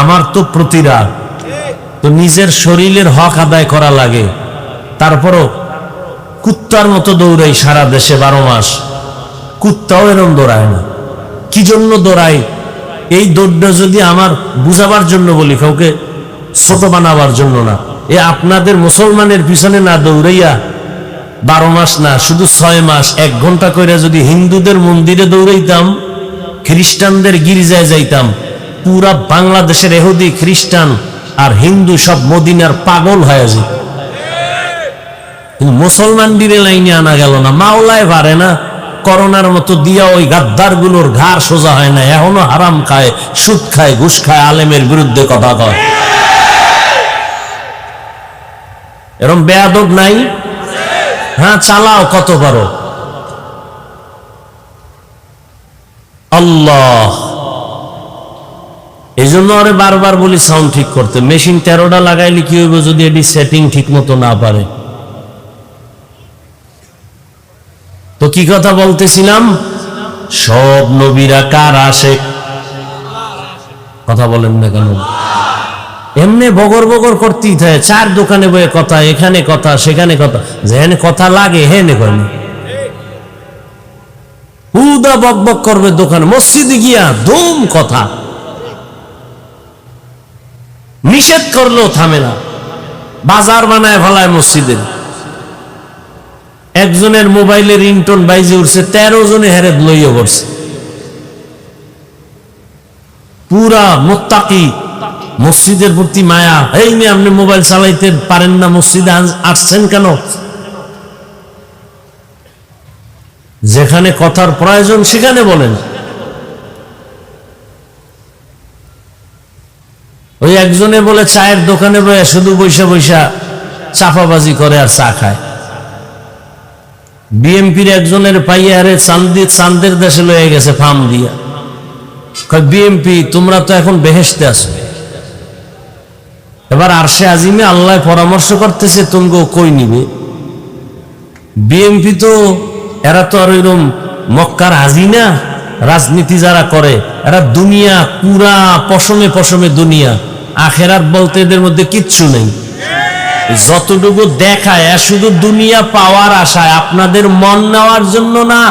আমার তো প্রতি রাত। তো নিজের শরীরের হক আদায় করা লাগে। তারপরও কুত্তার মতো দৌড়াই সারা দেশে 12 মাস। কুত্তাও এরম দৌড়ায় না। কি জন্য দৌড়াই? এই দৌড়টা যদি আমার বুঝাবার জন্য বলি, কাউকে ছোট বানাবার জন্য না। এ আপনাদের মুসলমানের পিছনে না দৌড়াইয়া 12 মাস না, শুধু 6 মাস 1 ঘন্টা করে যদি হিন্দুদের মন্দিরে দৌড়াইতাম, খ্রিস্টানদের গির্জায় যাইতাম, পুরা বাংলাদেশের ইহুদি, খ্রিস্টান আর হিন্দু সব মদিনার পাগল হয়ে যেত। মুসলমান দিরে লাইনে আনা গেল না। মাওলায় পারে না, করোনার মতো দিয়া ওই গাদ্দার গুলোর ঘাড় সোজা হয় না। এখনো হারাম খায়, সুদ খায়, ঘুষ খায়, আলেমের বিরুদ্ধে কথা কয়। এরম বেয়াদব নাই? হ্যাঁ, চালাও কত পারো। আল্লাহ, এই জন্য আরে বারবার বলি সাউন্ড ঠিক করতে। মেশিন 13টা লাগাইলে কি হইব যদি এটি সেটিং ঠিক মতো না পারে? তো কি কথা বলতেছিলাম? সব নবীরা কার আশিক? কথা বলেন না কেন? এমনি বগর বগর করতেই থাকে। 4 দোকানে বয়ে কথা, এখানে কথা, সেখানে কথা, যেখানে কথা লাগে হেনে কেন হুদা বক বক করবে দোকানে। মসজিদে গিয়া ধুম কথা, নিষেধ করলেও থামে না। বাজার বানায় ফেলায় মসজিদের। একজনের মোবাইলে রিংটোন বাইজে উঠছে, 13 জনে হেরেদ লইয়া পড়ছে। পুরা মুত্তাকি, মসজিদের প্রতি মায়া। এই মেয়ে আপনি মোবাইল চালাইতে পারেন না, মসজিদে আসছেন কেন? যেখানে কথার প্রয়োজন সেখানে বলেন। ওই একজনে বলে চায়ের দোকানে বসে শুধু বৈশা বৈশা চাপাবাজি করে আর চা খায়। বিএমপির একজনের পাইয়া আরে চান্দের দেশে লয়ে গেছে ফার্ম দিয়া। বিএমপি তোমরা তো এখন বেহেশতে আসবে, এবার আরশে আজিমে আল্লাহ পরামর্শ করতেছে তোমগো কই নিবে। বিএমপি তো এরা তো আর ওইরকম মক্কার হাজি না। রাজনীতি যারা করে এরা দুনিয়া পুরা পশমে পশমে দুনিয়া, আখেরাত বলতে এদের মধ্যে কিচ্ছু নেই। যতটুকু দেখায় শুধু দুনিয়া পাওয়ার আশায়, আপনাদের মন নেওয়ার জন্য না।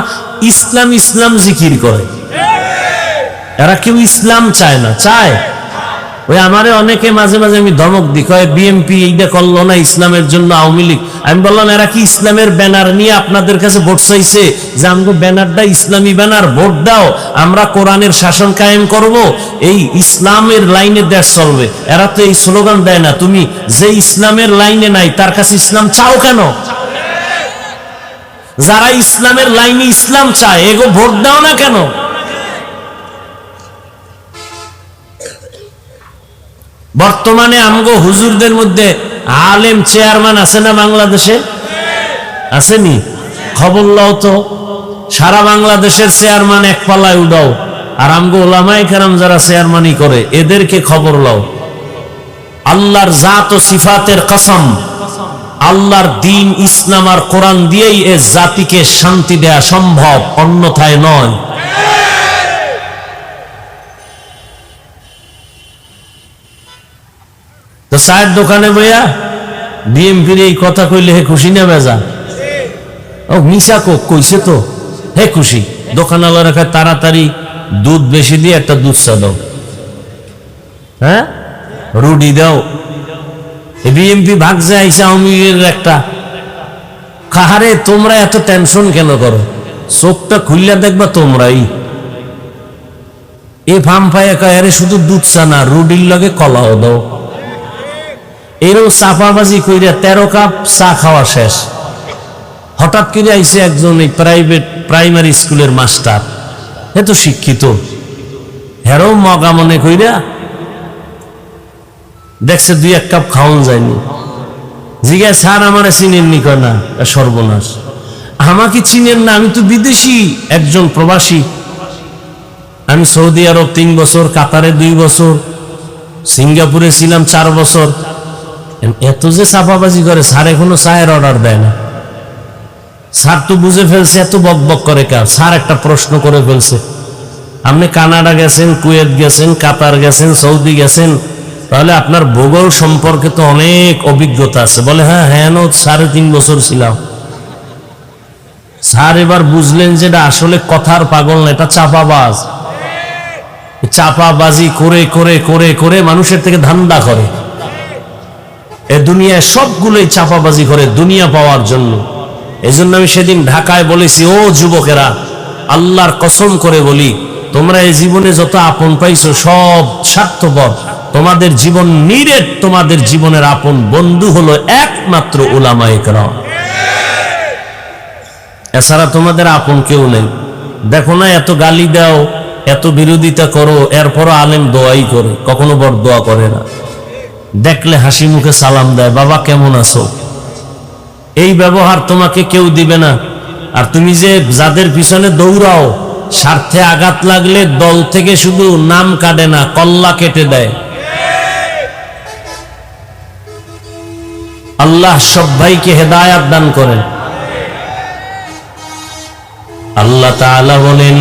ইসলাম ইসলাম জিকির করে, এরা কেউ ইসলাম চায় না। চায় ওই আমারে অনেকে মাঝে মাঝে আমি ধমক দিই, কয় বিএমপি এইটা করলো না ইসলামের জন্য, আওয়ামী লীগ। আমি বললাম এরা কি ইসলামের ব্যানার নিয়ে আপনাদের কাছে ভোট চাইছে যে আমগো ব্যানারটা ইসলামী ব্যানার, ভোট দাও, আমরা কোরআনের শাসন কায়েম করব, এই ইসলামের লাইনে দেশ চলবে। এরা তো এই স্লোগান দেয় না। তুমি যে ইসলামের লাইনে নাই তার কাছে ইসলাম চাও কেন? যারা ইসলামের লাইনে ইসলাম চায় এগো ভোট দাও না কেন? বর্তমানে আমগো হুজুরদের মধ্যে আলেম চেয়ারম্যান আছে না বাংলাদেশে? আসেনি? খবর লও তো, সারা বাংলাদেশের চেয়ারম্যান এক পাল্লায় উঠাও, আর আমগো ওলামায়ে কেরাম যারা চেয়ারম্যানই করে এদেরকে খবর লও। আল্লাহর জাত ও সিফাতের কসম, আল্লাহর দ্বীন ইসলাম আর কোরআন দিয়েই এ জাতিকে শান্তি দেয়া সম্ভব, অন্যথায় নয়। তো চায়ের দোকানে বইয়া বিএমপির এই কথা কইলে হে খুশি না বেজা? ও মিশা কইছে তো হে খুশি। দোকানওয়ালা রেখে তাড়াতাড়ি দুধ বেশি দিয়ে একটা দুধ চা দাও, হ্যাঁ রুটি দাও। বিএমপি ভাগছে আইসা আওয়ামী লীগের একটা। কাহারে তোমরা এত টেনশন কেন করো? চোখটা খুললে দেখবা তোমরাই। এ ফার্ম পাইয়া কয় আরে শুধু দুধ চা না, রুটির লগে কলাও দাও। এরও চাপাবাজি কইরা 13 কাপ চা খাওয়া শেষ। হঠাৎ করে আইসে একজন এই প্রাইমারি স্কুলের মাস্টার, এ তো শিক্ষিত, হেরো মগা মনে কইরা দেখছে 2-1 কাপ খাওয়ান যায়নি। জিজ্ঞাসা স্যার আমারে চিনেননি? কয় না। সর্বনাশ, আমাকে চিনেন না? আমি তো বিদেশি, একজন প্রবাসী। আমি সৌদি আরব 3 বছর, কাতারে 2 বছর, সিঙ্গাপুরে ছিলাম 4 বছর। এত যে চাপাবাজি করে, স্যার এখনো চায়ের অর্ডার দেয় না। স্যার তো বুঝে ফেলছে, এত বক বক করে কার? স্যার একটা প্রশ্ন করে ফেলছে, আপনি কানাডা গেছেন, কুয়েত গেছেন, কাতার গেছেন, সৌদি গেছেন, তাহলে আপনার ভূগোল সম্পর্কে তো অনেক অভিজ্ঞতা আছে। বলে হ্যাঁ হ্যাঁ 3.5 বছর ছিলাম। স্যার এবার বুঝলেন যে এটা আসলে কথার পাগল না, এটা চাপাবাজ। চাপাবাজি করে করে করে করে মানুষের থেকে ধান্দা করে। এ দুনিয়ায় সবগুলোই চাপাবাজি করে দুনিয়া পাওয়ার জন্য। এই জন্য আমি সেদিন ঢাকায় বলেছি, ও যুবকেরা, আল্লাহর কসম করে বলি, তোমরা এই জীবনে যত আপন পাইছো সব স্বার্থপর। তোমাদের জীবন নিরেট, তোমাদের জীবনের আপন বন্ধু হলো একমাত্র উলামায়ে কেরাম। এছাড়া তোমাদের আপন কেউ নেই। দেখো না, এত গালি দাও, এত বিরোধিতা করো, এরপরও আলেম দোয়াই করে, কখনো বরদোয়া করে না। দেখলে হাসি মুখে সালাম দেয়, বাবা কেমন আছো। এই ব্যবহার তোমাকে কেউ দিবে না। আর তুমি যে যাদের পিছনে দৌড়াও, স্বার্থে আঘাত লাগলে দল থেকে শুধু নাম কাটে না, কল্লা কেটে দেয়। আল্লাহ সব ভাইকে হেদায়াত দান করেন। আল্লাহ তাআলা বলেন,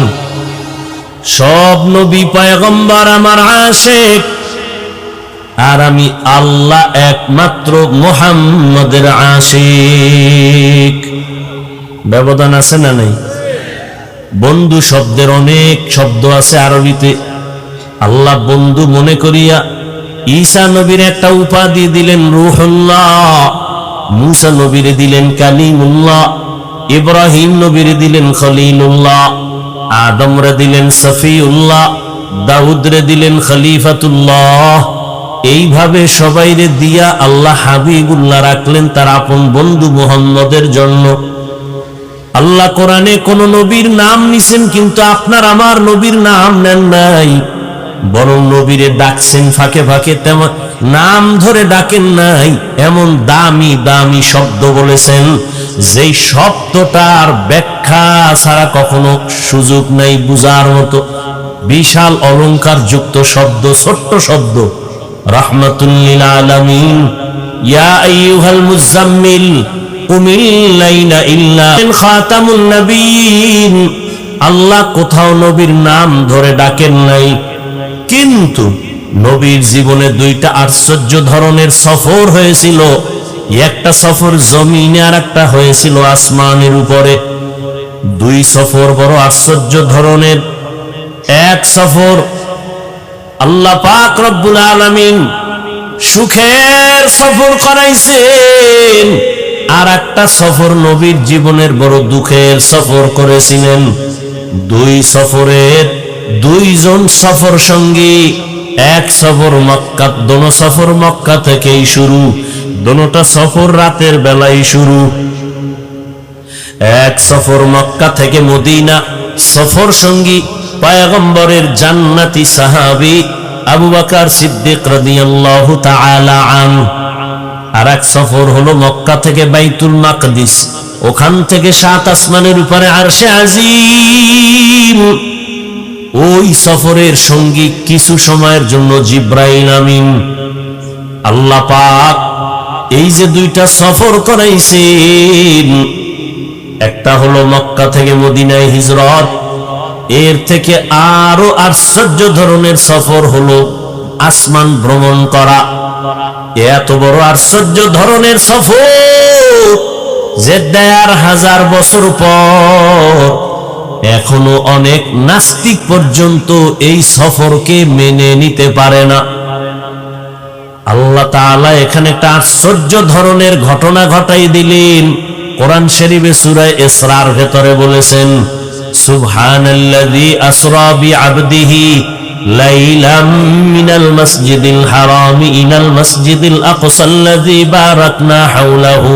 সব নবী পয়গম্বর আমার আশিক, আর আমি আল্লাহ একমাত্র মুহাম্মদের আশিক। ব্যবধান আছে না নাই? বন্ধু শব্দের অনেক শব্দ আছে আরবিতে। আল্লাহ বন্ধু মনে করিয়া ঈসা নবীর একটা উপাধি দিলেন রূহুল্লাহ, মূসা নবীরে দিলেন কালিমুল্লাহ, ইব্রাহিম নবীরে দিলেন খলিলুল্লাহ, আদমরে দিলেন সফিউল্লাহ, দাউদরে দিলেন খলিফাতুল্লাহ। এইভাবে সবাইরে দিয়া আল্লাহ হাবিবুল্লাহ রাখলেন তার আপন বন্ধু মুহাম্মদের জন্য। আল্লাহ কোরআনে কোন নবীর নাম নিছেন, কিন্তু আপনার আমার নবীর নাম নেন নাই, বরং নবীরে ডাকছেন ফাঁকে ফাঁকে, তেমন নাম ধরে ডাকেন নাই। এমন দামি দামি শব্দ বলেছেন যেই শব্দটার ব্যাখ্যা ছাড়া কখনো সুযোগ নাই বুঝার মতো। বিশাল অলংকার যুক্ত শব্দ, ছোট্ট শব্দ, রাহমাতুল লিল আলামিন। ইয়া আইয়ুহাল মুজাম্মিল কুমিল লাইলা ইল্লা খাতামুন নবিয়্যিন। আল্লাহ কোথাও নবীর নাম ধরে ডাকেন নাই, কিন্তু নবীর জীবনে দুইটা আশ্চর্য ধরনের সফর হয়েছিল। একটা সফর জমিনে আর একটা হয়েছিল আসমানের উপরে। দুই সফর বড় আশ্চর্য ধরনের। এক সফর আল্লাহ পাক রব্বুল আলামিন সুখের সফর করাইছেন, আর একটা সফর নবীর জীবনের বড় দুঃখের সফর করেছিলেন। দুই সফরের দুইজন সফর সঙ্গী। এক সফর মক্কা, দোনো সফর মক্কা থেকেই শুরু, দোনোটা সফর রাতের বেলায় শুরু। এক সফর মক্কা থেকে মদিনা, সফর সঙ্গী পয়গম্বরের জান্নাতি সাহাবী আবু বকর সিদ্দিক রাদিয়াল্লাহু তাআলা আনহু। আর এক সফর হলো মক্কা থেকে বাইতুল মাকদিস, ওখান থেকে সাত আসমানের উপরে আরশে আজিম। ওই সফরের সঙ্গী কিছু সময়ের জন্য জিব্রাইল আমিন। আল্লাহ পাক এই যে দুইটা সফর করাইছেন, একটা হলো মক্কা থেকে মদিনায় হিজরত, এর থেকে আরো আশ্চর্য ধরনের সফর হলো আসমান ভ্রমণ করা। এত বড় আশ্চর্য ধরনের সফর যে ১,৫০০ বছর পর এখনো অনেক নাস্তিক পর্যন্ত এই সফরকে মেনে নিতে পারে না। আল্লাহ তাআলা এখানে একটা আশ্চর্য ধরনের ঘটনা ঘটাই দিলেন। কোরআন শরীফে সূরা ইসরার ভেতরে বলেছেন, সুবহানাল্লাযী আসরা বিআবদিহি লাইলাম মিনাল মাসজিদিল হারামি ইলাল মাসজিদিল আকসাল্লাযী বারাকনা হাওলাহু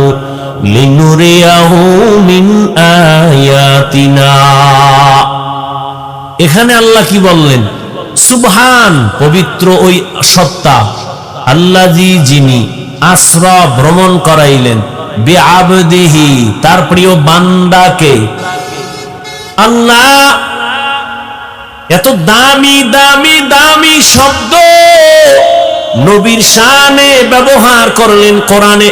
লিনুরিয়াহু মিন আয়াতিনা। এখানে আল্লাহ কি বললেন? সুবহান, পবিত্র ওই সত্তা, আল্লাযী যিনি আসরা ভ্রমণ করাইলেন, বিআবদিহি তার প্রিয় বান্দাকে। আল্লাহ এত দামি দামি দামি শব্দ নবীর শানে ব্যবহার করলেন কোরআনে।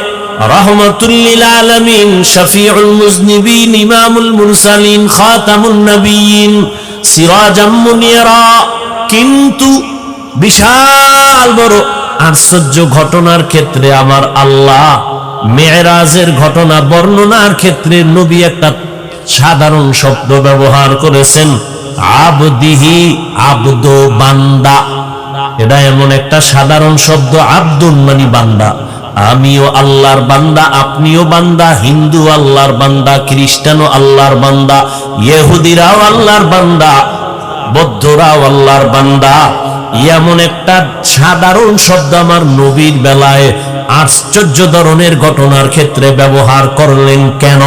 রাহমাতুল লিল আলামিন, শাফিউল মুজনিবিন, ইমামুল মুরসালিন, খাতামুন নবিয়্যিন, সিরাজাম মুনিরা। কিন্তু বিশাল বড় আশ্চর্য ঘটনার ক্ষেত্রে আমার আল্লাহ মেরাজের ঘটনা বর্ণনার ক্ষেত্রে নবী একটা সাধারণ শব্দ ব্যবহার করেছেন, আবদিহি, আব্দ বান্দা। এটা এমন একটা সাধারণ শব্দ, আব্দুন মানে বান্দা। আমিও আল্লাহর বান্দা, আপনিও বান্দা, হিন্দু আল্লাহর বান্দা, খ্রিস্টানও আল্লাহর বান্দা, ইহুদিরাও আল্লাহর বান্দা, বৌদ্ধরাও আল্লাহর বান্দা। এমন একটা সাধারণ শব্দ আমার নবীর বেলায় আশ্চর্য ধরনের ঘটনার ক্ষেত্রে ব্যবহার করলেন কেন?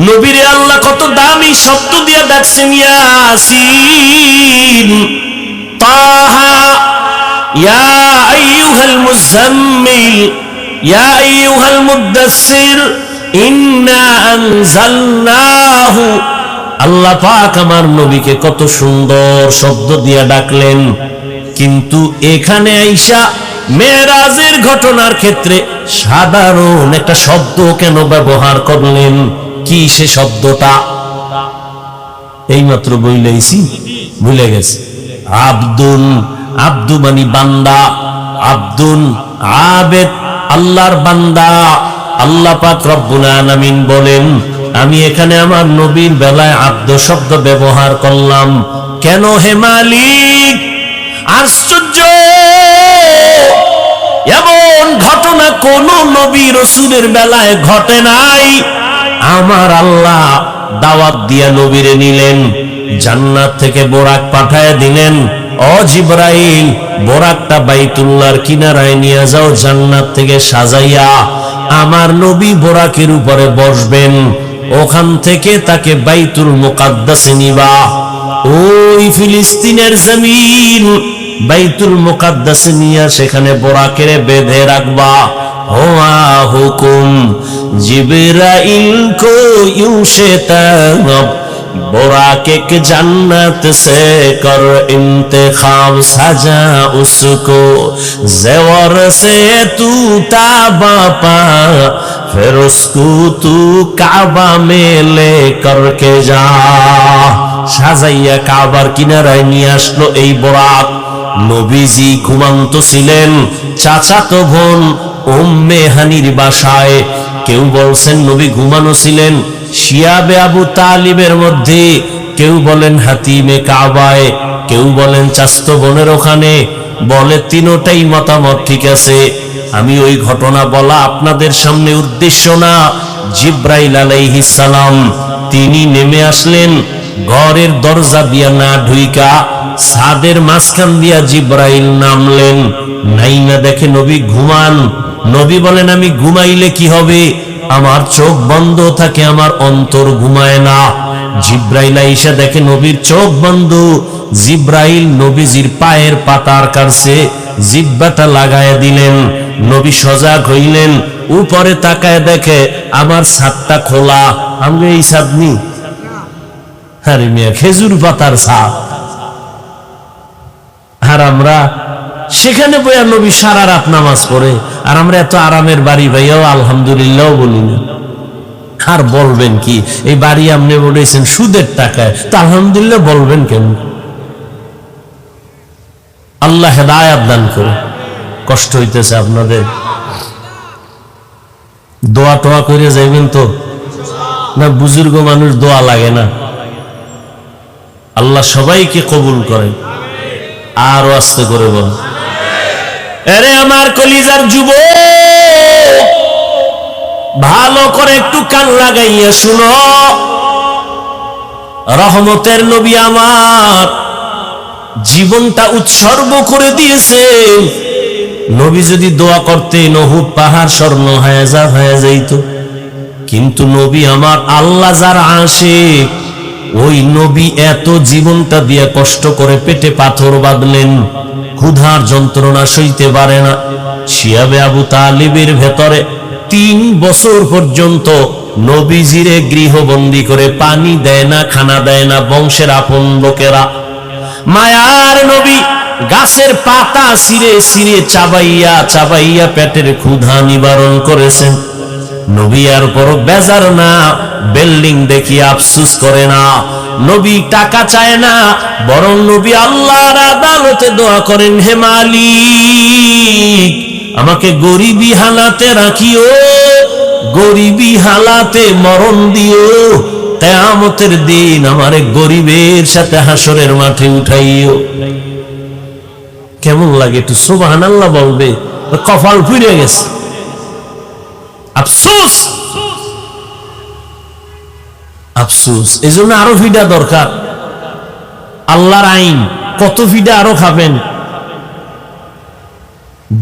নবীরে আল্লাহ কত দামি শব্দ দিয়ে ডাকছেন, ইয়াসিন, তাহা, ইয়া আইয়ুহাল মুজাম্মিল, ইয়া আইয়ুহাল মুদ্দাসসির, ইন্না আনজালনাহু। আল্লাহ পাক আমার নবীকে কত সুন্দর শব্দ দিয়ে ডাকলেন, কিন্তু এখানে আইসা মেরাজের ঘটনার ক্ষেত্রে সাধারণ একটা শব্দ কেন ব্যবহার করলেন? কি সে শব্দটা? এইমাত্র বইলেছি, ভুলে গেছে। আব্দুন, আব্দু মানি বান্দা, আব্দুন আবেদ, আল্লাহর বান্দা। আল্লাহ পাক রব্বুল আলামিন বলেন, আমি এখানে আমার নবীর বেলায় আব্দ শব্দ ব্যবহার করলাম কেন হে মালিক? আশ্চর্য, এমন ঘটনা কোন নবী রাসূলের বেলায় ঘটে নাই। আমার আল্লাহ দাওয়াত দিয়া নবীরে নিলেন, জান্নাত থেকে বোরাক পাঠায় দিলেন, ও জিবরাইল বোরাকটা বাইতুল্লাহর কিনারায় নিয়ে যাও, জান্নাত থেকে সাজাইয়া আমার নবী বোরাকের উপরে বসবেন, ওখান থেকে তাকে বাইতুল মুকাদ্দাসে নিবা, ওই ফিলিস্তিনের জমিন বাইতুল মুকাদ্দাসে নিয়ে সেখানে বোরাকের বেঁধে রাখবা। হুয়া হুকুম জিবরাইল কো ইউশে তব बोराक के जन्नत से कर इंतखाब, सजा उसको ज़ेवर से तू ताबा पा, फिर उसको तू काबा में ले करके जा। সাজাইয়া কাবার কিনারায় নিয়ে আসলো এই বোরাক। নবীজি ঘুমান্ত ছিলেন চাচাতো বোন উম্মে হানির বাসায়। কেউ বলছেন নবী ঘুমানো ছিলেন শিয়াবে আবু তালিবের মধ্যে, কেউ বলেন হাতিমে কাবায়, কেউ বলেন চাস্তো বোনের ওখানে, বলে তিনোটাই মতামত ঠিক আছে। আমি ওই ঘটনা বলা আপনাদের সামনে উদ্দেশ্য না। জিব্রাইল আলাইহিস সালাম তিনি নেমে আসলেন ঘরের দরজা দিয়া না ঢুইকা, ছাদের মাঝখান দিয়া জিব্রাইল নামলেন, নাইমা দেখে নবী ঘুমান। নবী বলেন আমি ঘুমাইলে কি হবে, আমার চোখ বন্ধ থাকে, আমার অন্তর ঘুমায় না। জিব্রাইল আইসা দেখে নবীর চোখ বন্ধ। জিব্রাইল নবীজির পায়ের পাতার কাছে জিব্বাটা লাগায় দিলেন। নবী সজাগ হইলেন, উপরে তাকায় দেখে আমার ছাদটা খোলা। আমরা এই ছাদ নি, আরে মিয়া খেজুর পাতার ছাদ, আর আমরা সেখানে বইয়া নবী সারা রাত নামাজ পড়ে, আর আমরা এত আরামের বাড়ি ভাইয়াও আলহামদুলিল্লাহ বলি না। আর বলবেন কি এই বাড়ি আপনি বলেছেন সুদের টাকায়, তা আলহামদুলিল্লাহ বলবেন কেন? আল্লাহ হেদায়েত দান করে। কষ্ট হইতেছে আপনাদের, দোয়া টোয়া করে যাইবেন তো না? বুজুর্গ মানুষ দোয়া লাগে না? আল্লাহ সবাইকে কবুল করেন। আরো আস্তে করে বল, আরে আমার কলিজার যুবক, ভালো করে একটু কান লাগাইয়া শুনো। রহমতের নবী আমার জীবনটা উৎসর্গ করে দিয়েছে। নবী যদি দোয়া করতেন উহুদ পাহাড় স্বর্ণ হয়ে যাইত, কিন্তু নবী আমার আল্লাহ যার আশিক, ওই নবী এত জীবনটা দিয়ে কষ্ট করে পেটে পাথর বাঁধলেন, ক্ষুধার যন্ত্রণা সইতে পারে না। শিয়াবে আবু তালিবের ভেতরে 3 বছর পর্যন্ত নবীজিরে গৃহবন্দী করে পানি দেয় না, খানা দেয় না বংশের আপন লোকেরা। মায়ার নবী গাছের পাতা ছিঁড়ে ছিঁড়ে চাবাইয়া চাবাইয়া পেটের ক্ষুধা নিবারণ করেছেন। নবী আর বড় বেজার না, বিল্ডিং দেখি আফসুস করে না, নবী টাকা চায় না, বরং নবী আল্লাহর আদালতে দোয়া করেন, হে মালিক আমাকে গরিবী হালাতে রাখিও, গরিবী হালাতে মরণ দিও, কিয়ামতের দিন আমারে গরিবের সাথে হাসরের মাঠে উঠাইও। কেমন লাগে একটু সুবহানাল্লাহ বলবে, কপাল পুড়ে গেছে। আফসোস আফসোস, এই জন্য আরো ফিডা দরকার। আল্লাহর আইন কত ফিডা আরো খাবেন?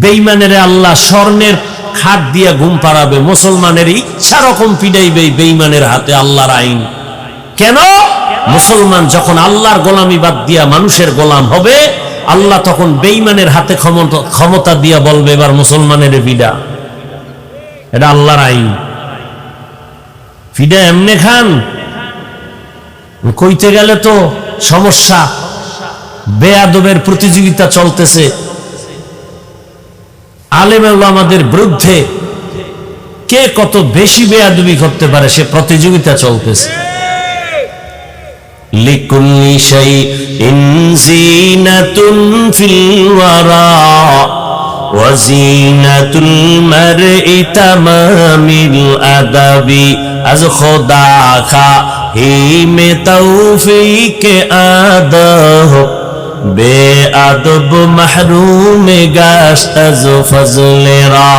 বেঈমানের আল্লাহ স্বর্ণের খাট দিয়া ঘুম পাড়াবে, মুসলমানের ইচ্ছা রকম ফিডাইবে বেঈমানের হাতে আল্লাহর আইন। কেন? মুসলমান যখন আল্লাহর গোলামি বাদ দিয়া মানুষের গোলাম হবে, আল্লাহ তখন বেঈমানের হাতে ক্ষমতা দিয়া বলবে এবার মুসলমানের ফিডা। এটা আল্লাহর আইন। ফিডা এমনে খান, কইতে গেলে তো সমস্যা। বেয়াদবের প্রতিযোগিতা চলতেছে, আলেম ওলামাদের বিরুদ্ধে কে কত বেশি বেয়াদবি করতে পারে সে প্রতিযোগিতা চলতেছে। লিকুল্লি শাইইন জিনাতুন ফিল ওয়ারা ওয়া জিনাতুল মারই তামামিল আদাবি আজ খোদা খা হি মে তৌফিক আদব বেআদব মাহরুম গাশত আজ ফজল রা।